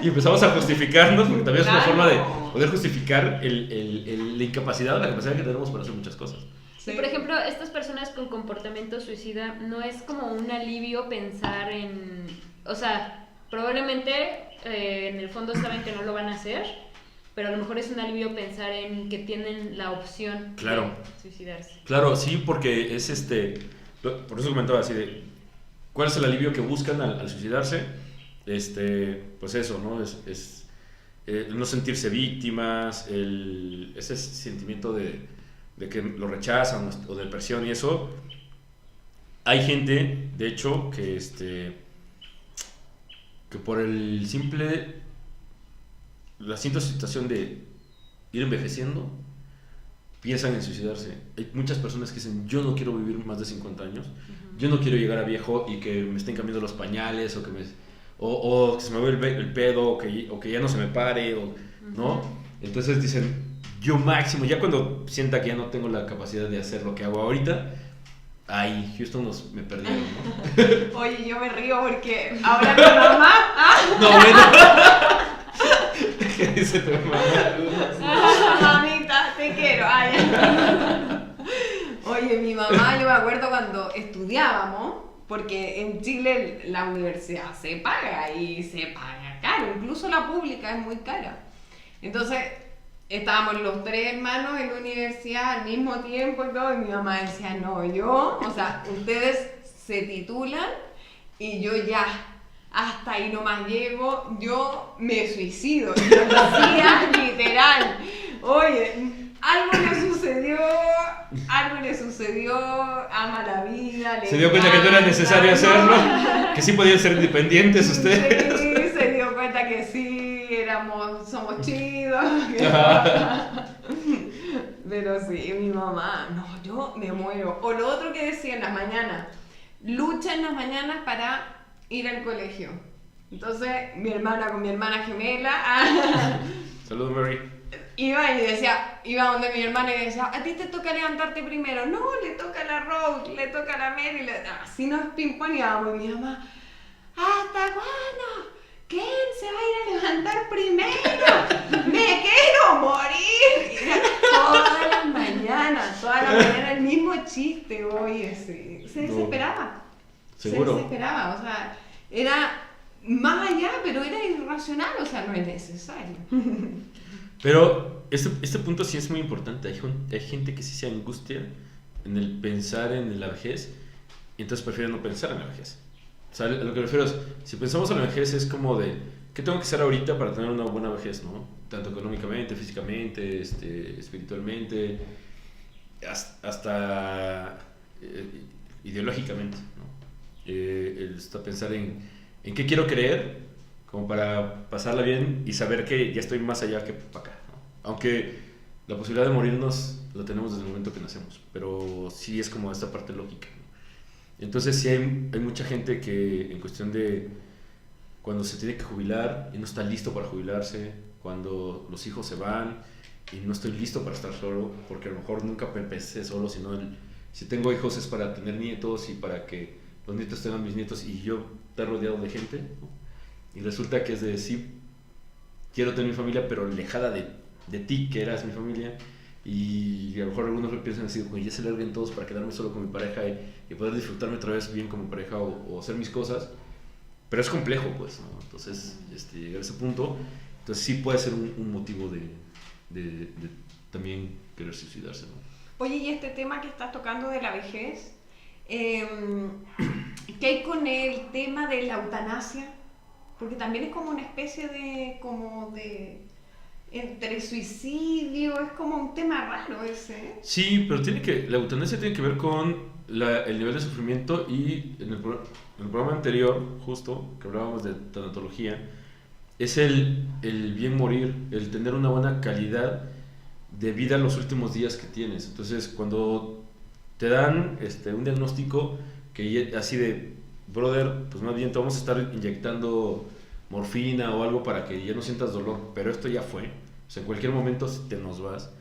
Y empezamos a justificarnos, porque también es una forma de poder justificar la incapacidad o la capacidad que tenemos para hacer muchas cosas. Sí. Por ejemplo, estas personas con comportamiento suicida, no es como un alivio pensar en, o sea, probablemente en el fondo saben que no lo van a hacer, pero a lo mejor es un alivio pensar en que tienen la opción, claro, de suicidarse. Claro, sí, porque es por eso comentaba así de, ¿cuál es el alivio que buscan al suicidarse? Pues eso, ¿no? Es no sentirse víctimas, ese sentimiento de que lo rechazan o de depresión y eso. Hay gente, de hecho, que por la simple situación de ir envejeciendo, piensan en suicidarse. Hay muchas personas que dicen, yo no quiero vivir más de 50 años, yo no quiero llegar a viejo y que me estén cambiando los pañales, o que se me vaya el pedo, o que ya no se me pare, ¿no? Entonces dicen, yo máximo, ya cuando sienta que ya no tengo la capacidad de hacer lo que hago ahorita, ay, Houston me perdieron, ¿no? Oye, yo me río porque ahora mi mamá... No, bueno. ¿Qué dice tu mamá? Mamita, te quiero. Ay. Oye, mi mamá, yo me acuerdo cuando estudiábamos, porque en Chile la universidad se paga y se paga caro, incluso la pública es muy cara. Entonces, estábamos los tres hermanos en la universidad al mismo tiempo y todo, y mi mamá decía, no, ustedes se titulan y yo ya, hasta ahí nomás llego, yo me suicido. Y lo decía literal. Oye, algo le sucedió algo le sucedió, ama la vida, le Se dio cuenta que no era necesario hacerlo, que sí podían ser independientes ustedes. Sí, se dio cuenta que sí, somos chidos. Pero sí, mi mamá, no, yo me muero. O lo otro que decía en las mañanas, lucha en las mañanas para ir al colegio. Entonces, mi hermana con mi hermana gemela, Saludos, Mary. iba donde mi hermana y decía, a ti te toca levantarte primero. No, le toca a la Rose, le toca a la Mary. Así nos pimponeábamos. Y mi mamá, ¿hasta cuándo? ¿Quién se va a ir a levantar primero? ¡Me quiero morir! Y era todas las mañanas, el mismo chiste, oye, se desesperaba. ¿Seguro? Se desesperaba, o sea, era más allá, pero era irracional, o sea, no es necesario. Pero este punto sí es muy importante. Hay gente que sí se angustia en el pensar en la vejez y entonces prefiere no pensar en la vejez. O sea, a lo que me refiero es, si pensamos en la vejez es como de, ¿qué tengo que hacer ahorita para tener una buena vejez, no? Tanto económicamente, físicamente, espiritualmente, hasta ideológicamente, ¿no? Está pensar en qué quiero creer, como para pasarla bien y saber que ya estoy más allá que para acá, ¿no? Aunque la posibilidad de morirnos la tenemos desde el momento que nacemos, pero sí es como esta parte lógica, ¿no? Entonces sí hay mucha gente que en cuestión de cuando se tiene que jubilar y no está listo para jubilarse, cuando los hijos se van y no estoy listo para estar solo, porque a lo mejor nunca empecé solo, sino si tengo hijos es para tener nietos y para que los nietos tengan mis nietos y yo estar rodeado de gente, ¿no? Y resulta que es de sí, quiero tener mi familia, pero alejada de ti, que eras mi familia. Y a lo mejor algunos lo piensan así, ya se larguen todos para quedarme solo con mi pareja y poder disfrutarme otra vez bien con mi pareja o hacer mis cosas. Pero es complejo, pues, ¿no? Entonces, llegar a ese punto, entonces sí puede ser un motivo de también querer suicidarse, ¿no? Oye, y este tema que estás tocando de la vejez, ¿qué hay con el tema de la eutanasia? Porque también es como una especie de entre suicidio, es como un tema raro ese, ¿eh? Sí, pero la eutanasia tiene que ver con el nivel de sufrimiento y en el programa anterior, justo, que hablábamos de tanatología, es el bien morir, el tener una buena calidad de vida en los últimos días que tienes. Entonces, cuando te dan un diagnóstico que así de, brother, pues más bien te vamos a estar inyectando morfina o algo para que ya no sientas dolor, pero esto ya fue, o sea, en cualquier momento te nos vas,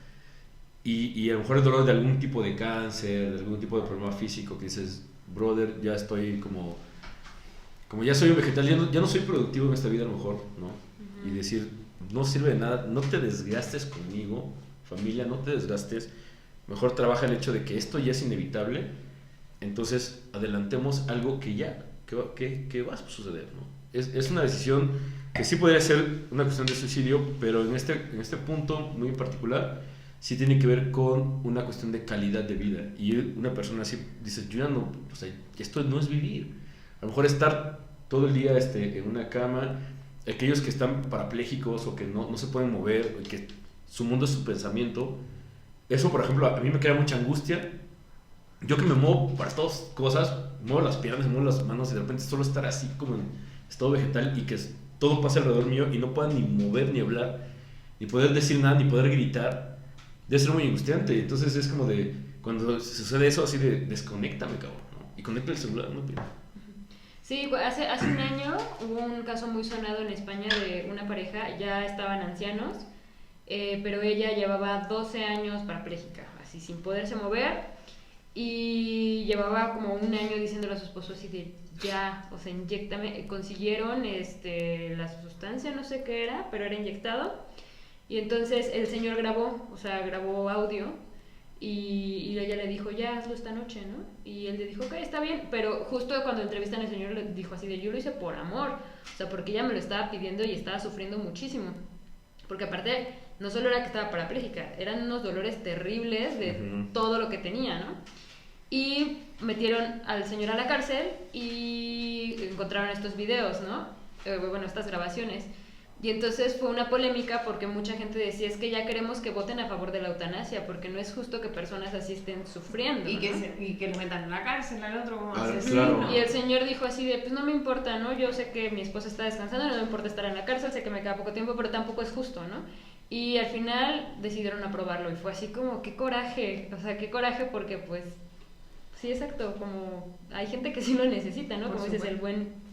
y a lo mejor el dolor de algún tipo de cáncer, de algún tipo de problema físico, que dices, brother, ya estoy como ya soy un vegetal, ya no soy productivo en esta vida a lo mejor, ¿no? Uh-huh. Y decir, no sirve de nada, no te desgastes conmigo, familia, no te desgastes, mejor trabaja el hecho de que esto ya es inevitable, entonces adelantemos algo que va a suceder, ¿no? Es una decisión que sí podría ser una cuestión de suicidio, pero en este punto muy en particular sí tiene que ver con una cuestión de calidad de vida. Y una persona así dice, yo ya no, o sea, esto no es vivir. A lo mejor estar todo el día en una cama, aquellos que están parapléjicos o que no se pueden mover, que su mundo es su pensamiento, eso por ejemplo a mí me crea mucha angustia. Yo que me muevo para todas cosas, muevo las piernas, muevo las manos y de repente solo estar así como en estado vegetal y que todo pase alrededor mío y no pueda ni mover, ni hablar, ni poder decir nada, ni poder gritar, debe ser muy angustiante. Entonces es como de, cuando sucede eso, así de, desconéctame, cabrón, ¿no? Y conecta el celular, ¿no? Sí, hace un año hubo un caso muy sonado en España de una pareja, ya estaban ancianos, pero ella llevaba 12 años parapléjica, así sin poderse mover, y llevaba como un año diciéndole a su esposo así de, ya, o sea, inyéctame. Consiguieron la sustancia, no sé qué era, pero era inyectado, y entonces el señor grabó audio, y ella le dijo, ya hazlo esta noche, ¿no? Y él le dijo, ok, está bien, pero justo cuando entrevistan al señor le dijo así de, yo lo hice por amor, o sea, porque ella me lo estaba pidiendo y estaba sufriendo muchísimo, porque aparte no solo era que estaba parapléjica, eran unos dolores terribles de todo lo que tenía, ¿no? Y metieron al señor a la cárcel y encontraron estos videos, ¿no? Bueno, estas grabaciones. Y entonces fue una polémica porque mucha gente decía, es que ya queremos que voten a favor de la eutanasia, porque no es justo que personas así estén sufriendo, Y ¿no? que lo metan en la cárcel al otro como Ah, asesino. claro. Y el señor dijo así de, pues no me importa, ¿no? Yo sé que mi esposa está descansando, no me importa estar en la cárcel, sé que me queda poco tiempo, pero tampoco es justo, ¿no? Y al final decidieron aprobarlo y fue así como, qué coraje, o sea, qué coraje porque pues, sí, exacto, como hay gente que sí lo necesita, ¿no? Por Como dices, supuesto. el buen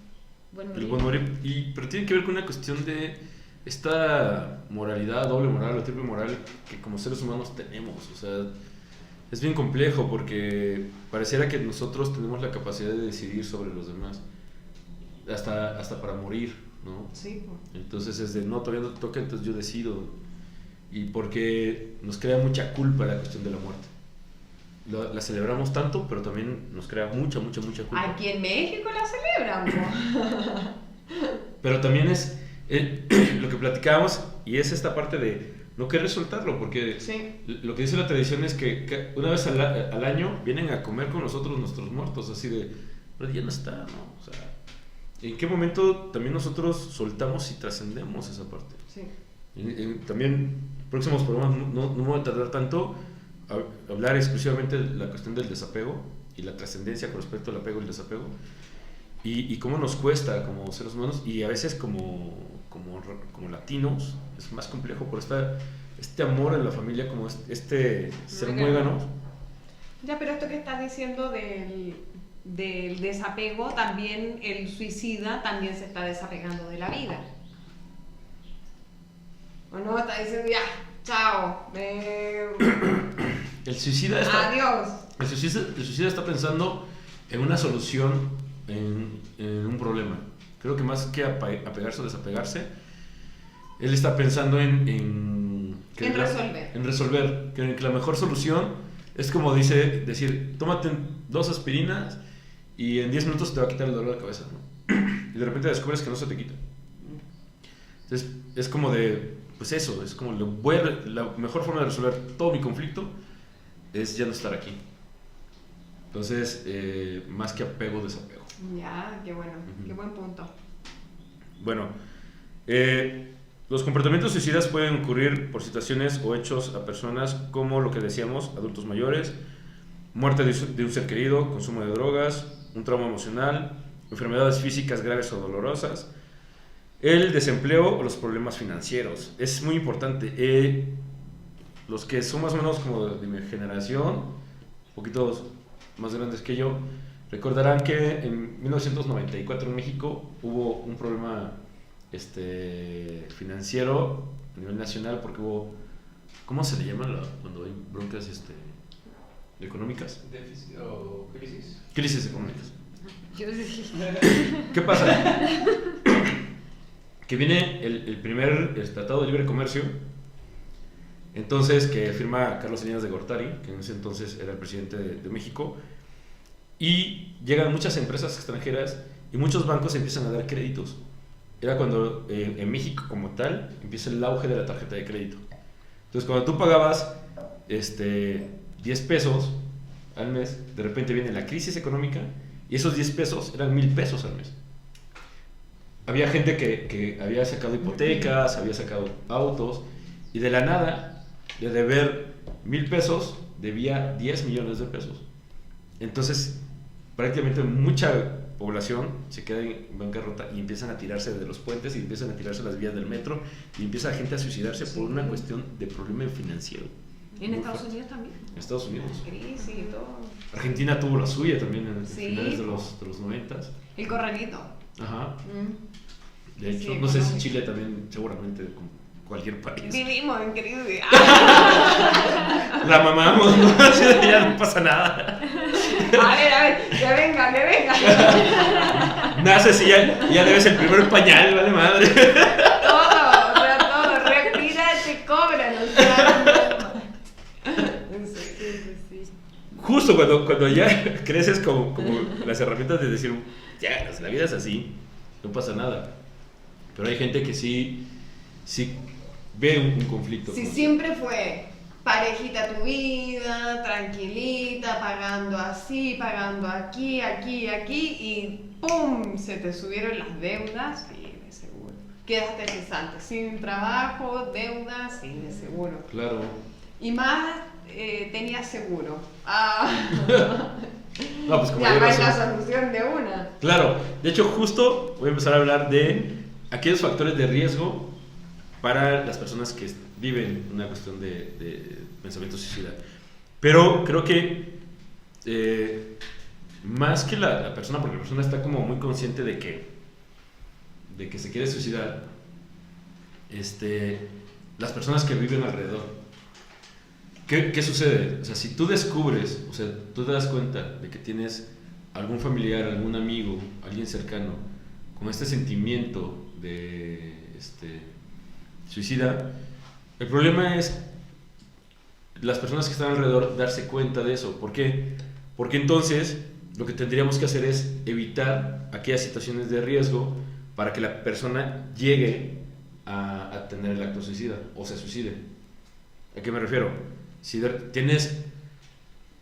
El morir. buen morir. Pero tiene que ver con una cuestión de esta moralidad, doble moral o triple moral que como seres humanos tenemos. O sea, es bien complejo porque pareciera que nosotros tenemos la capacidad de decidir sobre los demás. Hasta para morir, ¿no? Sí, pues. Entonces es de, no, todavía no te toca, entonces yo decido. Y porque nos crea mucha culpa la cuestión de la muerte. La celebramos tanto, pero también nos crea mucha culpa. Aquí en México la celebran, po. Pero también es lo que platicábamos y es esta parte de no querer soltarlo, porque Sí. lo que dice la tradición es que una vez al año vienen a comer con nosotros nuestros muertos, así de, pero ya no está, ¿no? O sea, ¿en qué momento también nosotros soltamos y trascendemos esa parte? Sí. También, próximos programas, no me voy a tardar tanto a hablar exclusivamente de la cuestión del desapego y la trascendencia con respecto al apego y el desapego. Y cómo nos cuesta como seres humanos y a veces como latinos es más complejo por este amor en la familia, como este ser muégano. Ya, pero esto que estás diciendo del desapego, también el suicida también se está desapegando de la vida. ¿O no? Está diciendo ya, chao, El suicida adiós. el suicida está pensando en una solución, en un problema. Creo que más que apegarse o desapegarse, él está pensando en resolver. En resolver. Que la mejor solución es como decir, tómate 2 aspirinas y en 10 minutos te va a quitar el dolor de cabeza, ¿no? Y de repente descubres que no se te quita. Entonces es como de, pues eso, es como la mejor forma de resolver todo mi conflicto es ya no estar aquí. Entonces, más que apego, desapego. Ya, qué bueno, qué buen punto. Bueno, los comportamientos suicidas pueden ocurrir por situaciones o hechos a personas como lo que decíamos, adultos mayores, muerte de un ser querido, consumo de drogas, un trauma emocional, enfermedades físicas graves o dolorosas, el desempleo o los problemas financieros. Es muy importante. Los que son más o menos como de mi generación, un poquito más grandes que yo, recordarán que en 1994 en México hubo un problema financiero a nivel nacional porque hubo, ¿cómo se le llama cuando hay broncas económicas? ¿Déficit o crisis? Crisis económicas. Yo sí. ¿Qué pasa? Que viene el primer Tratado de Libre Comercio, entonces que firma Carlos Salinas de Gortari, que en ese entonces era el presidente de México, y llegan muchas empresas extranjeras y muchos bancos empiezan a dar créditos. Era cuando en México como tal empieza el auge de la tarjeta de crédito. Entonces cuando tú pagabas 10 pesos al mes, de repente viene la crisis económica y esos 10 pesos eran 1,000 pesos al mes. Había gente que había sacado hipotecas, había sacado autos y de la nada, de deber 1,000 pesos, debía 10 millones de pesos. Entonces prácticamente mucha población se queda en bancarrota y empiezan a tirarse de los puentes y empiezan a tirarse las vías del metro y empieza la gente a suicidarse por una cuestión de problema financiero. ¿En Muy Estados fuerte. Unidos también? En Estados Unidos. Crisis y todo. Argentina tuvo la suya también en Sí. finales de los 90s. El corralito. Ajá. De Sí, hecho, no sé si económico. Chile también, seguramente, como cualquier país. Vivimos en crisis. La mamamos, ¿no? Ya no pasa nada. A ver, que venga, que venga. Naces y ya debes el primer pañal, vale madre. Todo, o sea, todo. Respira, te cobran, o sea. Sí. Justo cuando ya creces como las herramientas de decir, ya, la vida es así, no pasa nada. Pero hay gente que sí ve un conflicto. Si ¿no? siempre fue parejita tu vida, tranquilita, pagando así, pagando aquí, y ¡pum! Se te subieron las deudas, sí, de seguro. quedaste cesante, sin trabajo, deuda, sin seguro. Claro. Y más tenías seguro. No, pues como Ya hay va razón. la solución de una. Claro, de hecho justo voy a empezar a hablar de aquellos factores de riesgo para las personas que viven una cuestión de pensamiento suicida. Pero creo que más que la persona, porque la persona está como muy consciente de que se quiere suicidar, las personas que viven alrededor. ¿Qué sucede? O sea, si tú descubres, o sea, tú te das cuenta de que tienes algún familiar, algún amigo, alguien cercano con este sentimiento de suicida, el problema es las personas que están alrededor darse cuenta de eso. ¿Por qué? Porque entonces lo que tendríamos que hacer es evitar aquellas situaciones de riesgo para que la persona llegue a tener el acto suicida o se suicide. ¿A qué me refiero? Si tienes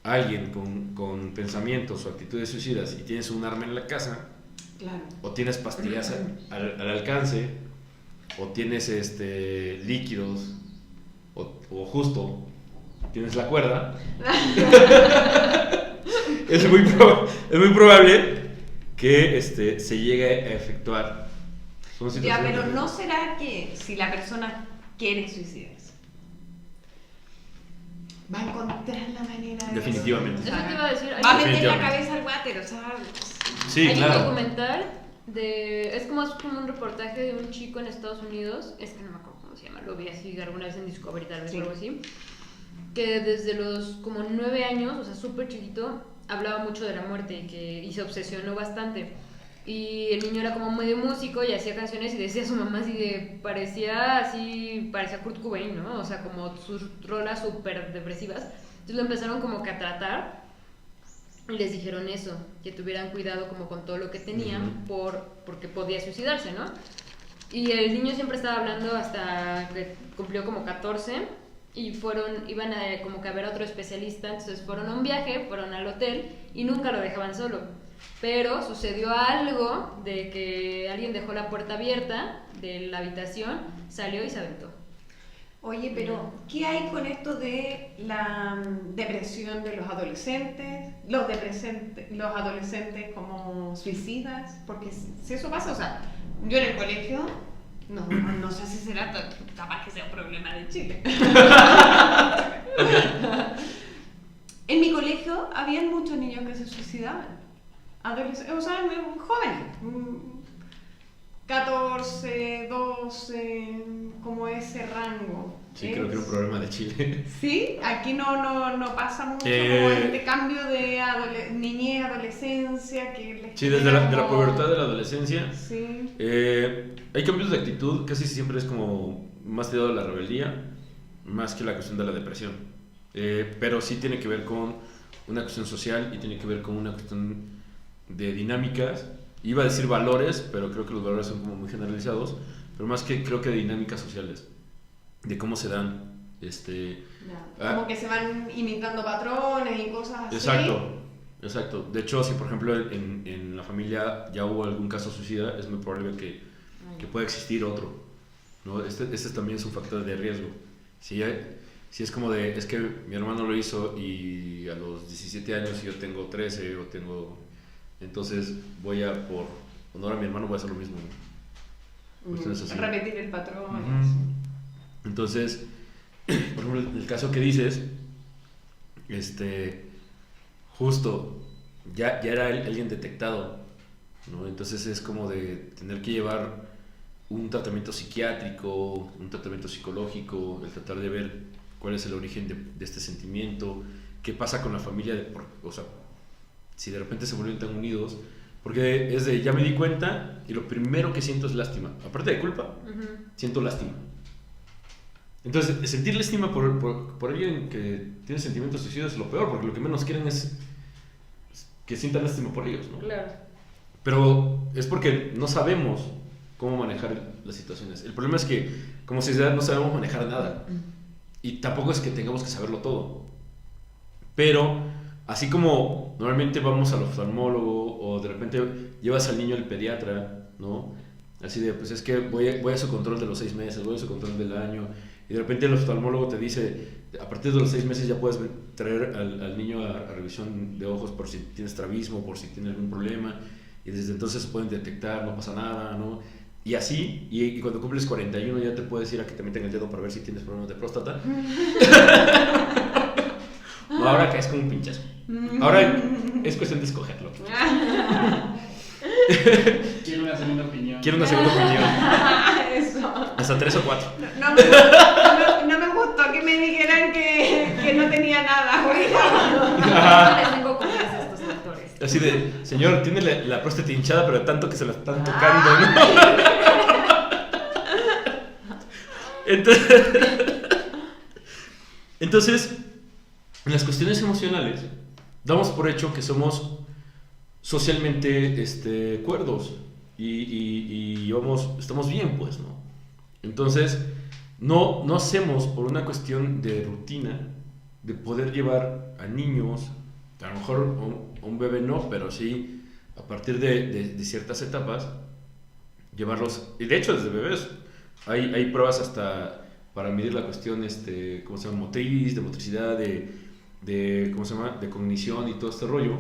a alguien con pensamientos o actitudes suicidas y tienes un arma en la casa, Claro. o tienes pastillas al alcance, o tienes líquidos, o justo tienes la cuerda, es muy probable que se llegue a efectuar. Son Ya, situaciones pero de- ¿no será que si la persona quiere suicidarse, va a encontrar la manera de... Definitivamente. Eso te iba a decir. Va a meter la Definitivamente. cabeza al váter, o sea... Sí, Hay un claro. documental es como un reportaje de un chico en Estados Unidos, es que no me acuerdo cómo se llama, lo vi así alguna vez en Discovery tal vez Sí. o algo así, que desde los como 9 años, o sea, súper chiquito, hablaba mucho de la muerte y se obsesionó bastante. Y el niño era como medio músico y hacía canciones y decía a su mamá así de, parecía Kurt Cobain, ¿no? O sea, como sus rolas súper depresivas. Entonces lo empezaron como que a tratar y les dijeron eso, que tuvieran cuidado como con todo lo que tenían porque podía suicidarse, ¿no? Y el niño siempre estaba hablando hasta que cumplió como 14 y iban a como que a ver a otro especialista, entonces fueron a un viaje, fueron al hotel y nunca lo dejaban solo. Pero sucedió algo de que alguien dejó la puerta abierta de la habitación, salió y se aventó. Oye, pero ¿qué hay con esto de la depresión de los adolescentes? Los adolescentes como suicidas, porque si eso pasa, o sea, yo en el colegio, no sé si será capaz que sea un problema de Chile. En mi colegio habían muchos niños que se suicidaban, adolescentes, o sea, jóvenes, 14, 12, como ese rango. Sí, creo que era un problema de Chile. Sí, aquí no pasa mucho como este cambio de niñez, adolescencia que les Sí, desde genera de la como- pubertad de la adolescencia. Sí. Hay cambios de actitud, casi siempre es como más tirado a la rebeldía, más que la cuestión de la depresión. Pero sí tiene que ver con una cuestión social y tiene que ver con una cuestión de dinámicas. Iba a decir valores, pero creo que los valores son como muy generalizados, pero más que creo que de dinámicas sociales, de cómo se dan. Como que se van imitando patrones y cosas así. Exacto. De hecho, si por ejemplo en la familia ya hubo algún caso suicida, es muy probable que pueda existir otro, ¿no? Este también es un factor de riesgo. Si es como es que mi hermano lo hizo y a los 17 años yo tengo 13 o tengo... Entonces por honor a mi hermano voy a hacer lo mismo, ¿no? Cuestiones así. Repetir el patrón. Ujú. Entonces, por ejemplo, el caso que dices, justo ya era alguien detectado, ¿no? Entonces es como de tener que llevar un tratamiento psiquiátrico, un tratamiento psicológico, el tratar de ver cuál es el origen de este sentimiento, qué pasa con la familia, o sea, si de repente se vuelven tan unidos, porque es de ya me di cuenta y lo primero que siento es lástima, aparte de culpa, siento lástima. Entonces, sentir lástima por alguien que tiene sentimientos suicidas es lo peor, porque lo que menos quieren es que sientan lástima por ellos, ¿no? Claro. Pero es porque no sabemos cómo manejar las situaciones. El problema es que como sociedad no sabemos manejar nada. Y tampoco es que tengamos que saberlo todo. Pero así como normalmente vamos al oftalmólogo o de repente llevas al niño al pediatra, ¿no? Así de, pues es que voy a su control de los 6 meses, voy a su control del año. Y de repente el oftalmólogo te dice, a partir de los 6 meses ya puedes traer al niño a revisión de ojos por si tiene estrabismo, por si tiene algún problema. Y desde entonces se pueden detectar, no pasa nada, ¿no? Y así, y cuando cumples 41 ya te puedes ir a que te meten el dedo para ver si tienes problemas de próstata. No, ahora que es como un pinchazo. Ahora es cuestión de escogerlo. Quiero una segunda opinión. Quiero una segunda opinión. Eso. Hasta 3 o 4. No me gustó que me dijeran que no tenía nada, güey. No les tengo confianza a estos doctores. Así de, señor, tiene la próstata hinchada, pero tanto que se la están tocando, ¿no? Entonces, en las cuestiones emocionales, damos por hecho que somos socialmente cuerdos y estamos bien, pues, ¿no? Entonces, no hacemos por una cuestión de rutina, de poder llevar a niños, a lo mejor a un bebé no, pero sí a partir de ciertas etapas, llevarlos, y de hecho desde bebés, hay pruebas hasta para medir la cuestión, ¿cómo se llama? Motriz, de motricidad, ¿cómo se llama? De cognición y todo este rollo,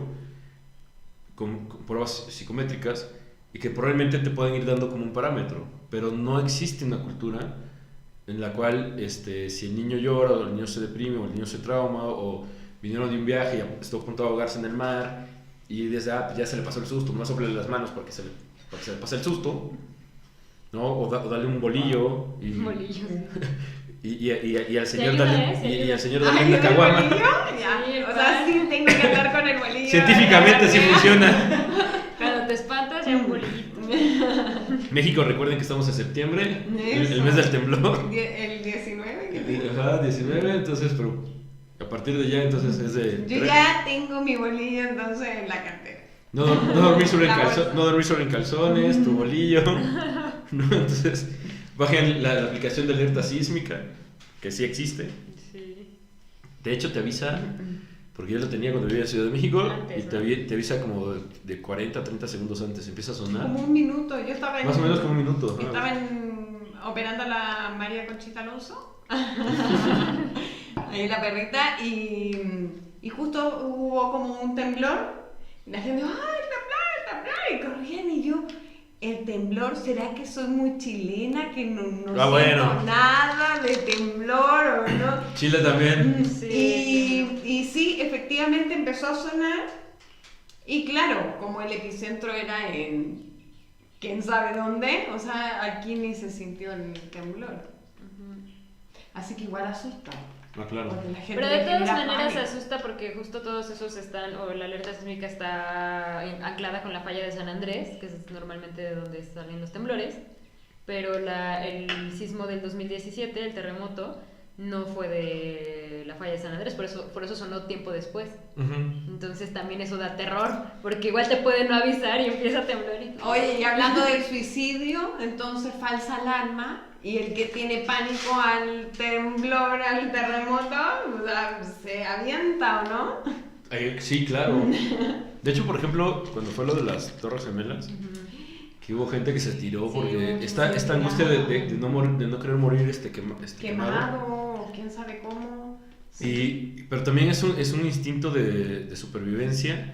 con pruebas psicométricas, y que probablemente te pueden ir dando como un parámetro, pero no existe una cultura en la cual si el niño llora, o el niño se deprime, o el niño se trauma, o vinieron de un viaje y estuvo a punto de ahogarse en el mar, y desde pues ya se le pasó el susto, no sople las manos para que se le pase el susto, ¿no? O darle un bolillo, y al señor darle una caguama. ¿Bolillo? Ya. Sí, O sea, sí tengo que andar con el bolillo. Científicamente sí funciona. Cuando te espantas, ya un bolillito. México, recuerden que estamos en septiembre, el mes del temblor. El 19. Ajá, 19, entonces, pero a partir de ya, entonces es de... Yo ya tengo mi bolillo entonces en la cartera. No dormir sobre en calzones, tu bolillo. ¿No? Entonces, bajen la aplicación de alerta sísmica, que sí existe. Sí. De hecho, te avisa, porque yo lo tenía cuando vivía en Ciudad de México, Antes, y te avisa como de 40 a 30 segundos antes, empieza a sonar. Como un minuto. Yo estaba Más o menos como un minuto. Estaba operando a la María Conchita Alonso. Ahí la perrita. Y justo hubo como un temblor. Y la gente, ¡ay, temblor! Y corrían y yo... El temblor, ¿será que soy muy chilena? Que no siento bueno. nada de temblor o no. Chile también. Sí, Y sí, efectivamente empezó a sonar. Y claro, como el epicentro era en quién sabe dónde, o sea, aquí ni se sintió el temblor. Así que igual asusta. Ah, claro. Porque la gente Pero de le todas genera maneras se pánico. asusta porque justo todos esos están, o la alerta sísmica está anclada con la falla de San Andrés, que es normalmente de donde salen los temblores, pero el sismo del 2017, el terremoto, no fue de la falla de San Andrés, por eso sonó tiempo después. Entonces también eso da terror, porque igual te pueden no avisar y empieza a temblar y todo. Oye, y hablando del suicidio, entonces falsa alarma, y el que tiene pánico al temblor, al terremoto, o sea, se avienta, ¿o no? Sí, claro. De hecho, por ejemplo, cuando fue lo de las Torres Gemelas, que hubo gente que se tiró Sí, porque muchos esta se angustia tiraron. de no querer morir quemado. Quemado, quién sabe cómo. Pero también es un instinto de supervivencia,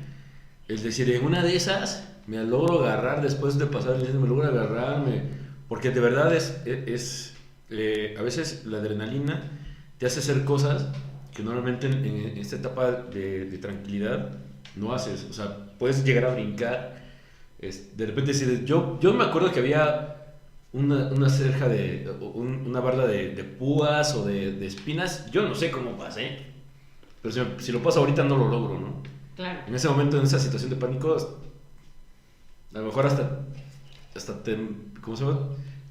el decir, en una de esas me logro agarrar después de pasar el día, me logro agarrarme, porque de verdad a veces la adrenalina te hace hacer cosas que normalmente en esta etapa de tranquilidad no haces. O sea, puedes llegar a brincar, de repente decir, yo me acuerdo que había una cerja una barda de púas o de espinas, yo no sé cómo pasé, pero si lo paso ahorita no lo logro, ¿no? Claro. En ese momento, en esa situación de pánico, a lo mejor hasta te, ¿cómo se llama?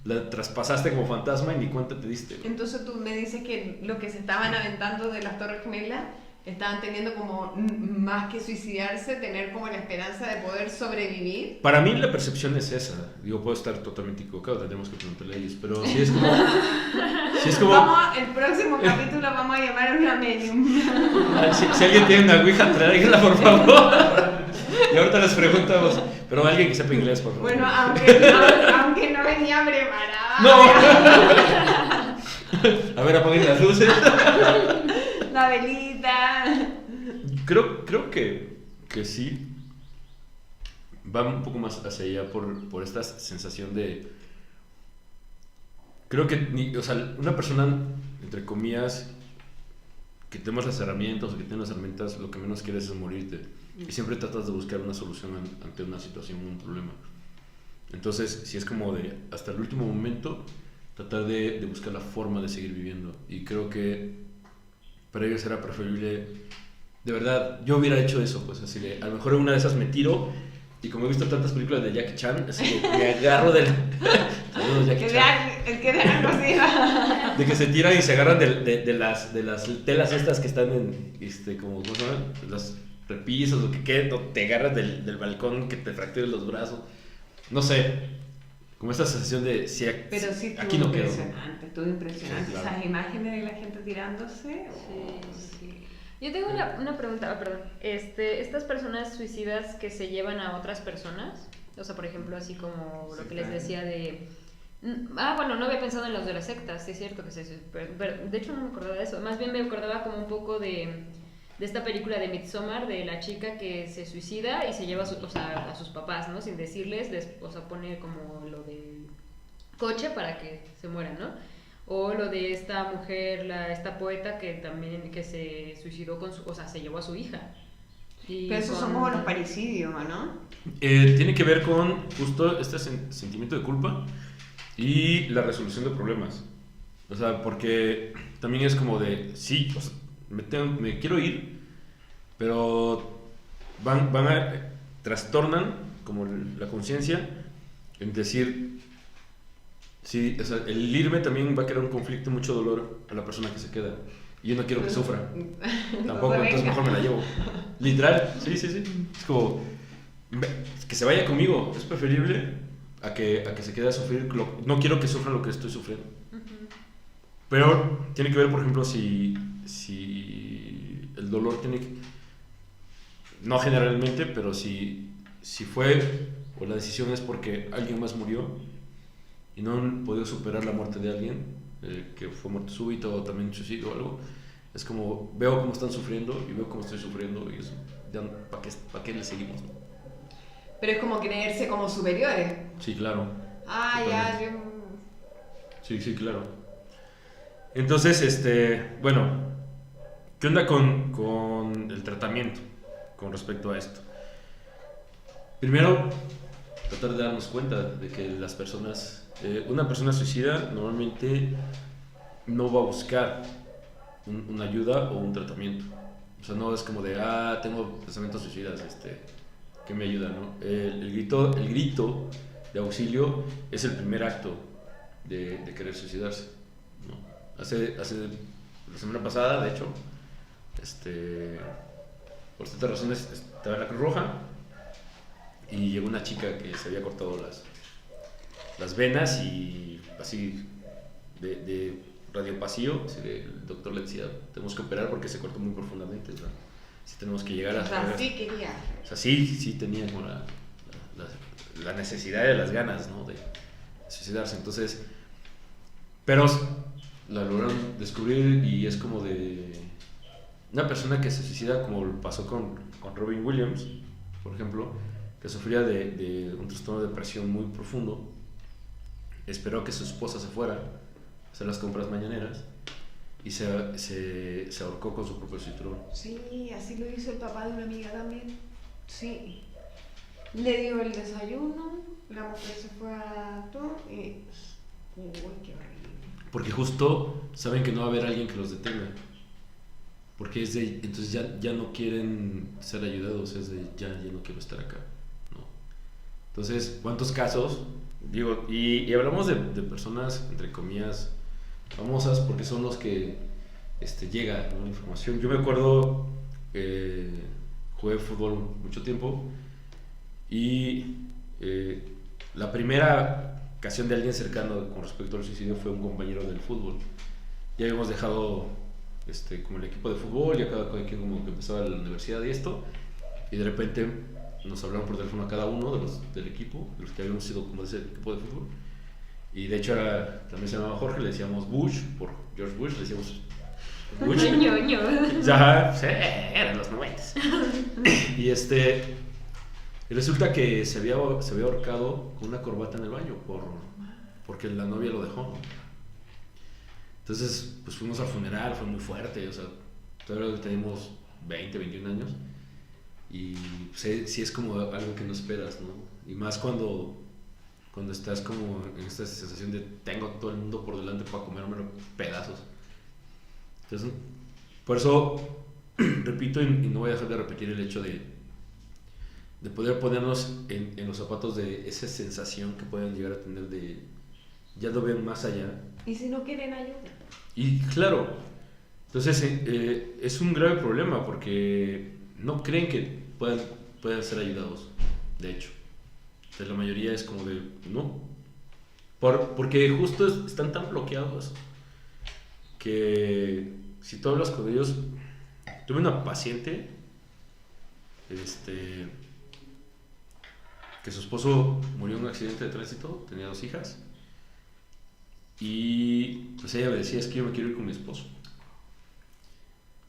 La traspasaste como fantasma y ni cuenta te diste, ¿no? Entonces tú me dices que lo que se estaban aventando de las Torres Gemelas estaban teniendo como, más que suicidarse, tener como la esperanza de poder sobrevivir. Para mí la percepción es esa. Digo, puedo estar totalmente equivocado, tendremos que preguntarle a ellos, pero sí es como... El próximo capítulo vamos a llamar a una medium. Si alguien tiene una ouija, tráigala por favor. Y ahorita les preguntamos, Pero alguien que sepa inglés, por favor. Bueno, aunque no venía preparada. ¡No! A ver, apaguen las luces. La velita. Creo que sí. Va un poco más hacia allá por esta sensación de... Creo que, o sea, una persona, entre comillas, que tengas las herramientas o que tenga las herramientas, lo que menos quieres es morirte. Y siempre tratas de buscar una solución ante una situación, un problema. Entonces, si es como de, hasta el último momento, tratar de buscar la forma de seguir viviendo. Y creo que para ellos era preferible, de verdad, yo hubiera hecho eso, pues así de, a lo mejor en una de esas me tiro, y como he visto tantas películas de Jackie Chan, así de, me agarro del... Saludos, Jackie Chan. Que de la cocina. De que se tiran y se agarran de las telas estas que están en, como, ¿cómo se llama? Las repisas o que quede, o te agarras del balcón que te fracturen los brazos. No sé, como esta sensación de, si Pero sí estuvo aquí no quedo. impresionante, Sí, claro. Esas imágenes de la gente tirándose. Sí. Yo tengo una pregunta, perdón. Estas personas suicidas que se llevan a otras personas, o sea, por ejemplo, así como lo que les decía de... bueno, no había pensado en los de las sectas, sí es cierto que pero de hecho no me acordaba de eso, más bien me acordaba como un poco de esta película de Midsommar, de la chica que se suicida y se lleva a sus papás, ¿no? Sin decirles, o sea, pone como lo del coche para que se mueran, ¿no? O lo de esta mujer, esta poeta que también que se suicidó o sea, se llevó a su hija. Pero esos son como los parricidios, ¿no? Tiene que ver con justo este sentimiento de culpa y la resolución de problemas. O sea, porque también es como de, sí, o sea, me quiero ir, pero trastornan como la conciencia en decir, sí, o sea, el irme también va a crear un conflicto, mucho dolor a la persona que se queda. Y yo no quiero que sufra. Tampoco, entonces mejor me la llevo. Literal, sí. Es como, que se vaya conmigo, es preferible a que se quede a sufrir. No quiero que sufra lo que estoy sufriendo. Pero tiene que ver, por ejemplo, si el dolor tiene que... No generalmente, pero si fue, o la decisión es porque alguien más murió y no han podido superar la muerte de alguien, que fue muerte súbita o también suicidio o algo, es como, veo cómo están sufriendo y veo cómo estoy sufriendo y eso, ya, ¿para qué le seguimos? ¿No? Pero es como creerse como superiores. Sí, claro. Ah, Totalmente. ya, yo... Sí, claro. Entonces, bueno, ¿qué onda con el tratamiento con respecto a esto? Primero, tratar de darnos cuenta de que las personas, una persona suicida normalmente no va a buscar una ayuda o un tratamiento. O sea, no es como de, tengo pensamientos suicidas, ¿qué me ayuda, no? El grito de auxilio es el primer acto de querer suicidarse, ¿no? Hace la semana pasada, de hecho, por ciertas razones estaba en la Cruz Roja y llegó una chica que se había cortado las venas y así de radiopasillo, el doctor le decía, tenemos que operar porque se cortó muy profundamente, ¿no? Sí tenemos que llegar a... O sea, sí quería. O sea, sí tenía como la necesidad y las ganas, ¿no? De suicidarse. Entonces, pero la lograron descubrir y es como de una persona que se suicida, como pasó con Robin Williams, por ejemplo, que sufría de un trastorno de depresión muy profundo. Esperó que su esposa se fuera a hacer las compras mañaneras y se ahorcó con su propio cinturón. Sí, así lo hizo el papá de una amiga también. Sí. Le dio el desayuno, la mujer se fue a todo y... Uy, qué horrible. Porque justo saben que no va a haber alguien que los detenga. Porque entonces ya no quieren ser ayudados, es de ya no quiero estar acá, ¿no? Entonces, ¿cuántos casos? Digo, y hablamos de personas, entre comillas, famosas, porque son los que llega, ¿no? La información. Yo me acuerdo, jugué fútbol mucho tiempo y la primera ocasión de alguien cercano con respecto al suicidio fue un compañero del fútbol. Ya habíamos dejado como el equipo de fútbol, ya cada quien como que empezaba la universidad y esto, y de repente nos hablaron por teléfono a cada uno de los del equipo, de los que habíamos sido como de ese equipo de fútbol. Y de hecho también se llamaba Jorge, le decíamos Bush, por George Bush, le decíamos Bush. Ñoño. Ya, sí, eran los 90. Y y resulta que se había ahorcado con una corbata en el baño porque la novia lo dejó, ¿no? Entonces, pues fuimos al funeral, fue muy fuerte, o sea, todavía teníamos 20, 21 años. Y pues, sí es como algo que no esperas, ¿no? Y más cuando estás como en esta sensación de tengo todo el mundo por delante para comérmelo pedazos. Entonces, por eso repito y no voy a dejar de repetir el hecho de poder ponernos en los zapatos de esa sensación que pueden llegar a tener de ya lo ven más allá. Y si no quieren ayuda. Y claro, entonces es un grave problema porque no creen que puedan ser ayudados, de hecho. La mayoría es como de, no. Porque justo están tan bloqueados que si tú hablas con ellos... Tuve una paciente que su esposo murió en un accidente de tránsito, tenía 2 hijas. Y pues ella me decía, es que yo me quiero ir con mi esposo.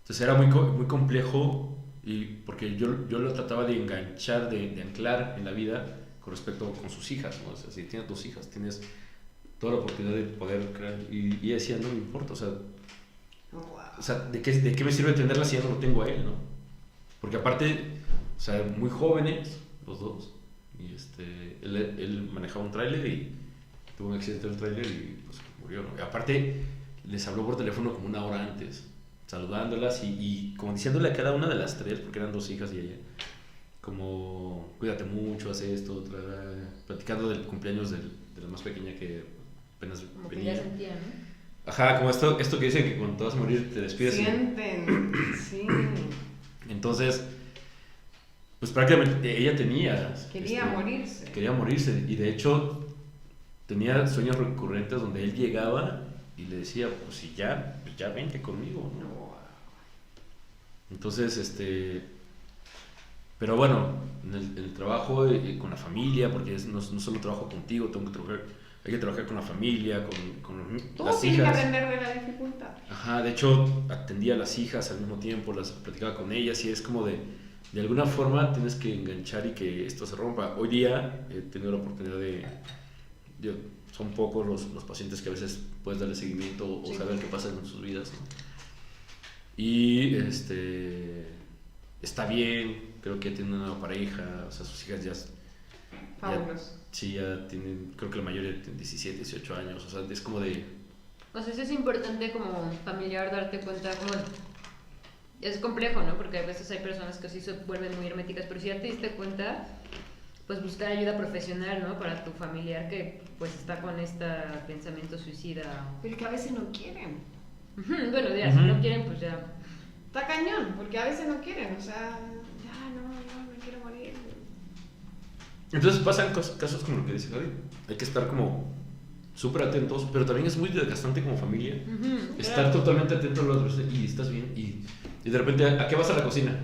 Entonces era muy complejo porque yo lo trataba de enganchar, de anclar en la vida con respecto con sus hijas, ¿no? O sea, si tienes 2 hijas, tienes toda la oportunidad de poder crear. Y ella decía, no me importa, o sea, ¿de qué me sirve tenerlas si ya no lo tengo a él, ¿no? Porque aparte, o sea, muy jóvenes, los dos, y él manejaba un tráiler y tuvo un accidente en el tráiler y pues murió, ¿no? Y aparte, les habló por teléfono como 1 hora antes, saludándolas y como diciéndole a cada una de las 3, porque eran 2 hijas y ella, como, cuídate mucho, haz esto, platicando del cumpleaños de la más pequeña que apenas Como venía. que ya sentía, ¿no? Ajá, como esto que dicen que cuando te vas a morir te despides. Sienten, sí. Entonces, pues prácticamente ella tenía... Quería morirse. Quería morirse y de hecho tenía sueños recurrentes donde él llegaba y le decía, pues si ya vente conmigo, ¿no? Entonces, pero bueno, en el trabajo con la familia, porque no solo trabajo contigo, hay que trabajar con la familia, con las tienes que hijas. aprender de la dificultad. Ajá, de hecho atendía a las hijas al mismo tiempo, las platicaba con ellas y es como de alguna forma tienes que enganchar y que esto se rompa. Hoy día he tenido la oportunidad son pocos los pacientes que a veces puedes darle seguimiento o saber qué pasa en sus vidas, ¿no? Y está bien, creo que tiene una nueva pareja, o sea, sus hijas ya tienen, creo que la mayoría tienen 17, 18 años, o sea, es como de... O sea, eso es importante como familiar darte cuenta, como es complejo, ¿no? Porque a veces hay personas que sí se vuelven muy herméticas, pero si ya te diste cuenta, pues buscar ayuda profesional, ¿no? Para tu familiar que pues está con este pensamiento suicida. Pero que a veces no quieren. Bueno, ya, si no quieren, pues ya. Está cañón, porque a veces no quieren, o sea, ya no me quiero morir. Entonces pasan casos como lo que dice Javi, hay que estar como súper atentos, pero también es muy desgastante como familia estar totalmente atento a los otros y estás bien y de repente, ¿a qué vas a la cocina?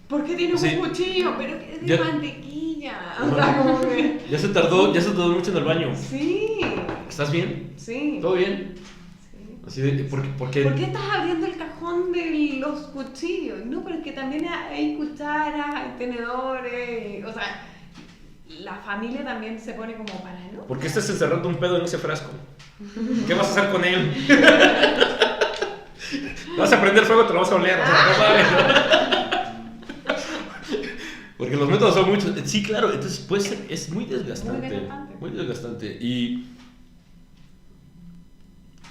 ¿Por qué tienes Sí. un cuchillo? Pero es de Ya- mantequilla. O sea, como que... Ya se tardó mucho en el baño. Sí, ¿Estás bien? sí. ¿Todo bien? Sí. Así de, ¿por qué? ¿Por qué estás abriendo el cajón de los cuchillos? No, pero es que también hay cucharas, hay tenedores, o sea, la familia también se pone como paranoica. ¿Por qué estás encerrando un pedo en ese frasco? ¿Qué vas a hacer con él? Vas a prender fuego, te lo vas a oler, o sea, no mames, ¿no? Porque los métodos son muchos. Sí, claro, entonces puede ser, es muy desgastante. Muy desgastante. Y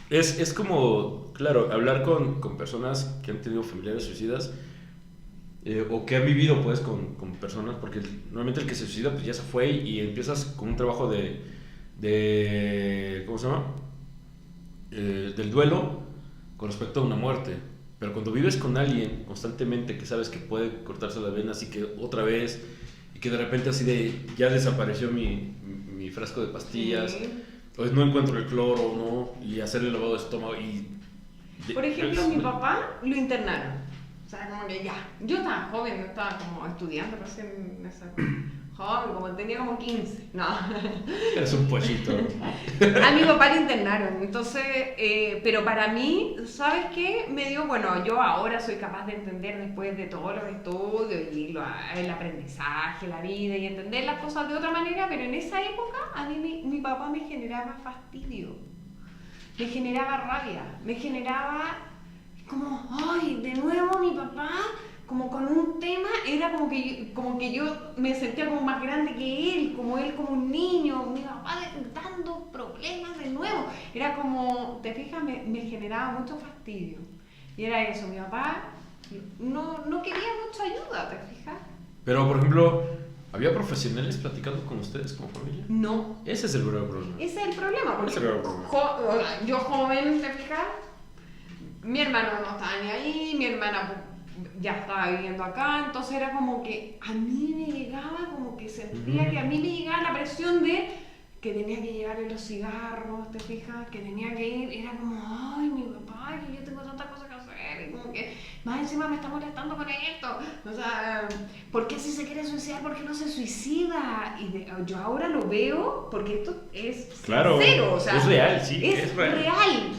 es como, claro, hablar con personas que han tenido familiares suicidas o que han vivido pues con personas, porque normalmente el que se suicida pues ya se fue y empiezas con un trabajo de ¿cómo se llama? Del duelo con respecto a una muerte. Pero cuando vives con alguien constantemente que sabes que puede cortarse las venas y que otra vez y que de repente así de ya desapareció mi frasco de pastillas, Sí. pues no encuentro el cloro, ¿no? Y hacerle lavado de estómago y... Por ejemplo, mi papá lo internaron. O sea, como que ya. Yo estaba joven, yo estaba como estudiando recién en esa... Joven, como tenía como 15. No. Eres un pollito. A mi papá le internaron. Entonces, pero para mí, ¿sabes qué? Me dio, bueno, yo ahora soy capaz de entender después de todos los estudios y el aprendizaje, la vida y entender las cosas de otra manera, pero en esa época a mí mi papá me generaba fastidio. Me generaba rabia. Me generaba como, ay, de nuevo mi papá... como con un tema, era como que yo me sentía como más grande que él como un niño, mi papá dando problemas de nuevo, era como, te fijas, me generaba mucho fastidio, y era eso, mi papá no quería mucha ayuda, ¿te fijas? Pero, por ejemplo, ¿había profesionales platicando con ustedes como familia? No. Ese es el verdadero problema. Ese es el problema, porque Ese es el problema. yo joven, ¿te fijas? Mi hermano no estaba ni ahí, mi hermana ya estaba viviendo acá, entonces era como que a mí me llegaba, como que sentía que a mí me llegaba la presión de que tenía que llevarle los cigarros, ¿te fijas? Que tenía que ir, era como, ay, mi papá, que yo tengo tantas cosas que hacer, y como que más encima me está molestando con esto, o sea, ¿por qué si se quiere suicidar, por qué no se suicida? Y yo ahora lo veo, porque esto es Claro, sincero, o sea, es real, sí, es real.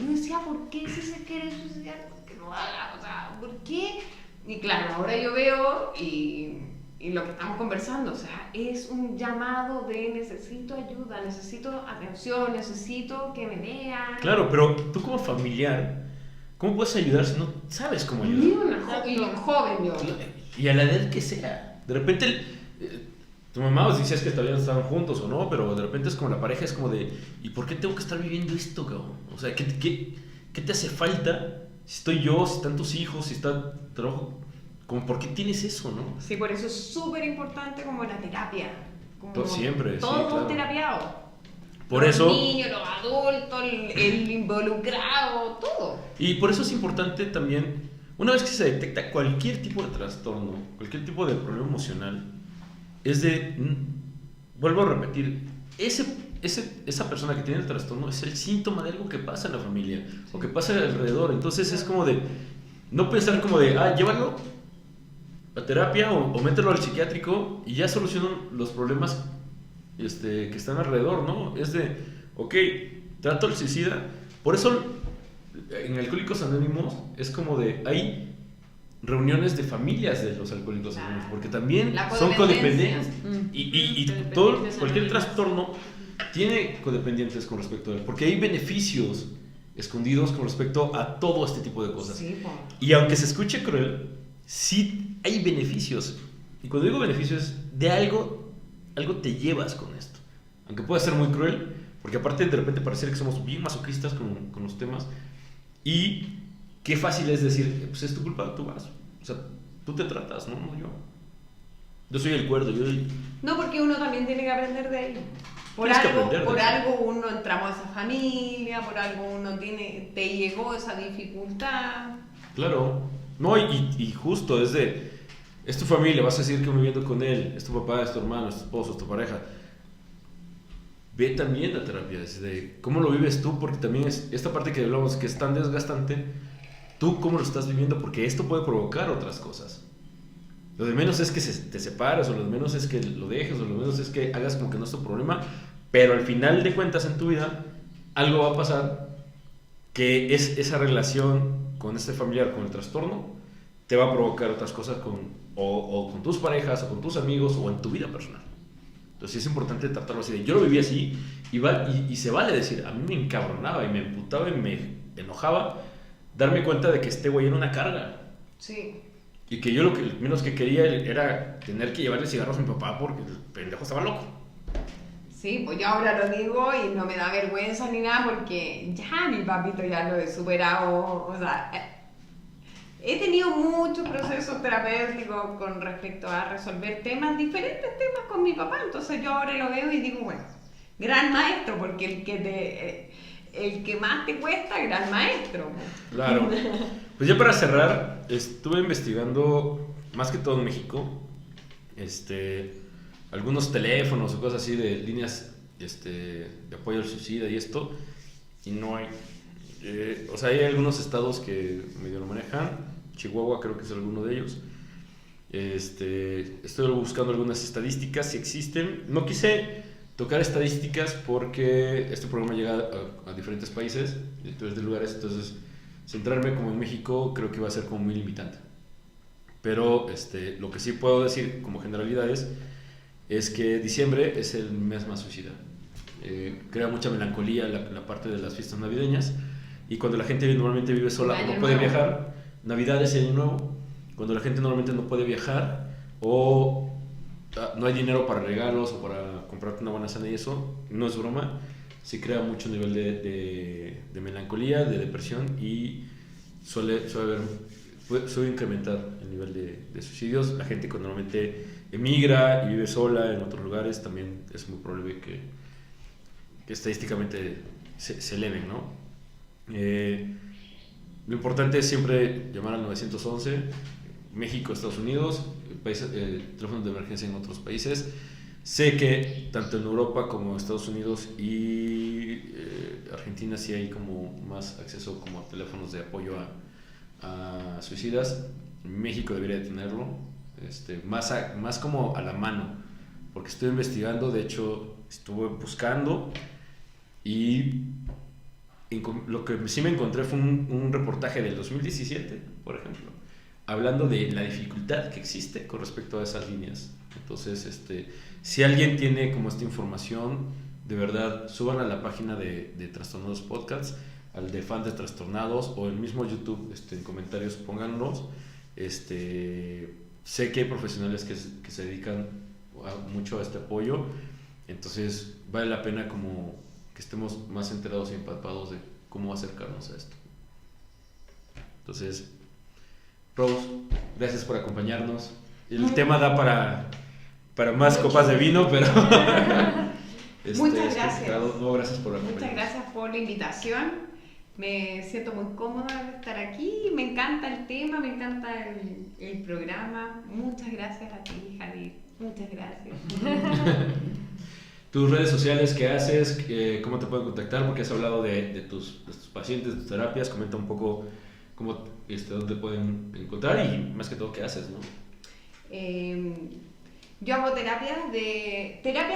Yo decía, ¿por qué si se quiere suicidar, por qué no haga? O sea, ¿por qué? Y claro, ahora yo veo y lo que estamos conversando, o sea, es un llamado de necesito ayuda, necesito atención, necesito que me vean. Claro, pero tú como familiar, ¿cómo puedes ayudar si no sabes cómo Ni ayudar? una y joven yo. Y a la edad que sea. De repente, tu mamá os dices que todavía no estaban juntos o no, pero de repente es como la pareja, es como de, ¿y por qué tengo que estar viviendo esto, cabrón? O sea, ¿qué te hace falta? Si estoy yo, si están tus hijos, si está trabajo, como ¿por qué tienes eso, no? Sí, por eso es súper importante como la terapia. Como Siempre, todo sí, claro. terapiado. Por Los eso... niños, los adultos, el involucrado, todo. Y por eso es importante también, una vez que se detecta cualquier tipo de trastorno, cualquier tipo de problema emocional, es de, vuelvo a repetir, esa persona que tiene el trastorno es el síntoma de algo que pasa en la familia o que pasa alrededor. Entonces es como de, no pensar como de, llévalo a terapia o mételo al psiquiátrico y ya solucionan los problemas que están alrededor, ¿no? Es de, ok, trato el suicida. Por eso en Alcohólicos Anónimos es como de, hay reuniones de familias de los alcohólicos anónimos, porque también son codependientes. Y cualquier trastorno tiene codependientes con respecto a él, porque hay beneficios escondidos con respecto a todo este tipo de cosas. Sí, y aunque se escuche cruel, sí hay beneficios. Y cuando digo beneficios, de algo te llevas con esto. Aunque pueda ser muy cruel, porque aparte de repente parece que somos bien masoquistas con los temas. Y qué fácil es decir, pues es tu culpa, tú vas. O sea, tú te tratas, no yo. Yo soy el cuerdo, No, porque uno también tiene que aprender de ello. Por algo uno entramos a esa familia, por algo uno te llegó esa dificultad. Claro. No, y justo es tu familia, vas a seguir conviviendo con él, es tu papá, es tu hermano, es tu esposo, es tu pareja. Ve también la terapia, desde cómo lo vives tú, porque también es esta parte que hablamos que es tan desgastante, tú cómo lo estás viviendo, porque esto puede provocar otras cosas. Lo de menos es que te separes, o lo de menos es que lo dejes, o lo de menos es que hagas como que no es tu problema, pero al final de cuentas en tu vida, algo va a pasar que es esa relación con este familiar, con el trastorno, te va a provocar otras cosas o con tus parejas, o con tus amigos, o en tu vida personal. Entonces es importante tratarlo así. Yo lo viví así, y se vale decir, a mí me encabronaba, y me emputaba, y me enojaba, darme cuenta de que este güey era una carga. Sí. Y que yo lo menos que quería era tener que llevarle cigarros a mi papá porque el pendejo estaba loco. Sí, pues yo ahora lo digo y no me da vergüenza ni nada porque ya mi papito ya lo he superado. O sea, he tenido muchos procesos terapéuticos con respecto a resolver diferentes temas con mi papá. Entonces yo ahora lo veo y digo, bueno, gran maestro, porque el que más te cuesta, gran maestro. Claro. Pues ya para cerrar, estuve investigando, más que todo en México, algunos teléfonos o cosas así de líneas de apoyo al suicida y esto, y no hay. O sea, hay algunos estados que medio lo manejan, Chihuahua creo que es alguno de ellos. Estoy buscando algunas estadísticas, si existen. No quise tocar estadísticas porque este programa llega a diferentes países, de lugares, entonces centrarme como en México creo que va a ser como muy limitante. Pero lo que sí puedo decir como generalidades es que diciembre es el mes más suicida. Crea mucha melancolía la parte de las fiestas navideñas, y cuando la gente normalmente vive sola o no puede viajar, Navidades y Año Nuevo, cuando la gente normalmente no puede viajar o no hay dinero para regalos o para comprarte una buena cena, y eso no es broma, sí crea mucho nivel de melancolía, de depresión, y suele incrementar el nivel de suicidios. La gente que normalmente emigra y vive sola en otros lugares también es muy probable que estadísticamente se eleven, ¿no? Lo importante es siempre llamar al 911, México, Estados Unidos, teléfonos de emergencia en otros países. Sé que tanto en Europa como Estados Unidos y Argentina sí hay como más acceso como a teléfonos de apoyo a suicidas. México debería de tenerlo, más como a la mano, porque estoy investigando. De hecho estuve buscando, y lo que sí me encontré fue un reportaje del 2017, por ejemplo, hablando de la dificultad que existe con respecto a esas líneas. Entonces, si alguien tiene como esta información, de verdad, suban a la página de Trastornados Podcasts, al de Fans de Trastornados, o el mismo YouTube, en comentarios pónganlos. Sé que hay profesionales que se dedican mucho a este apoyo, entonces vale la pena como que estemos más enterados y empapados de cómo acercarnos a esto. Entonces, Rose, gracias por acompañarnos. El tema da para más copas de vino, pero muchas gracias. No, gracias por acompañarnos. Muchas gracias por la invitación. Me siento muy cómoda de estar aquí. Me encanta el tema, me encanta el programa. Muchas gracias a ti, Javi. Muchas gracias. Tus redes sociales, ¿qué haces? ¿Cómo te pueden contactar? Porque has hablado de tus pacientes, de tus terapias. Comenta un poco cómo, dónde pueden encontrar, y más que todo, ¿qué haces, no? Yo hago terapias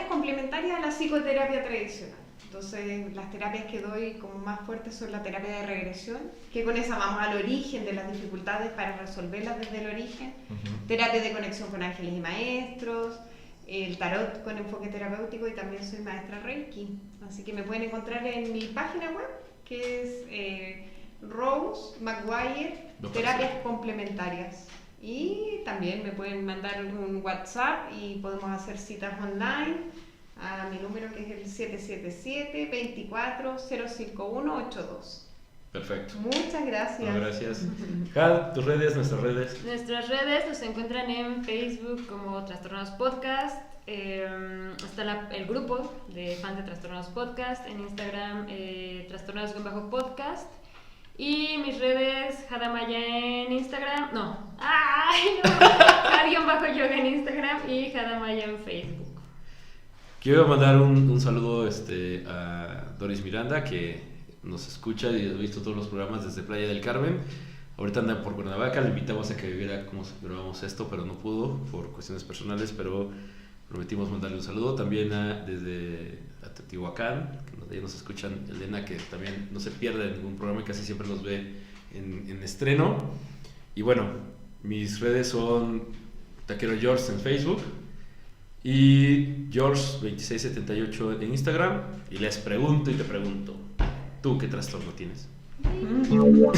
complementarias a la psicoterapia tradicional. Entonces, las terapias que doy como más fuertes son la terapia de regresión, que con esa vamos al origen de las dificultades para resolverlas desde el origen. Terapia de conexión con ángeles y maestros, el tarot con enfoque terapéutico, y también soy maestra Reiki. Así que me pueden encontrar en mi página web, que es Rose Maguire, terapias complementarias. Y también me pueden mandar un WhatsApp y podemos hacer citas online a mi número, que es el 777-24-05182. Perfecto. Muchas gracias. No, gracias. Jad, tus redes, nuestras redes. Nuestras redes nos encuentran en Facebook como Trastornados Podcast. Está el grupo de Fans de Trastornados Podcast. En Instagram, Trastornados-podcast. Y mis redes, Jadamaya en Instagram. Jad-yoga en Instagram y Jadamaya en Facebook. Quiero mandar un saludo a Doris Miranda, que nos escucha y ha visto todos los programas desde Playa del Carmen. Ahorita anda por Cuernavaca, le invitamos a que viera cómo grabamos esto, pero no pudo por cuestiones personales, pero prometimos mandarle un saludo. También desde Teotihuacán, que ahí nos escuchan Elena, que también no se pierde ningún programa y casi siempre los ve en estreno. Y bueno, mis redes son Taquero George en Facebook y George2678 en Instagram. Y les pregunto y te pregunto, ¿tú qué trastorno tienes? Wow.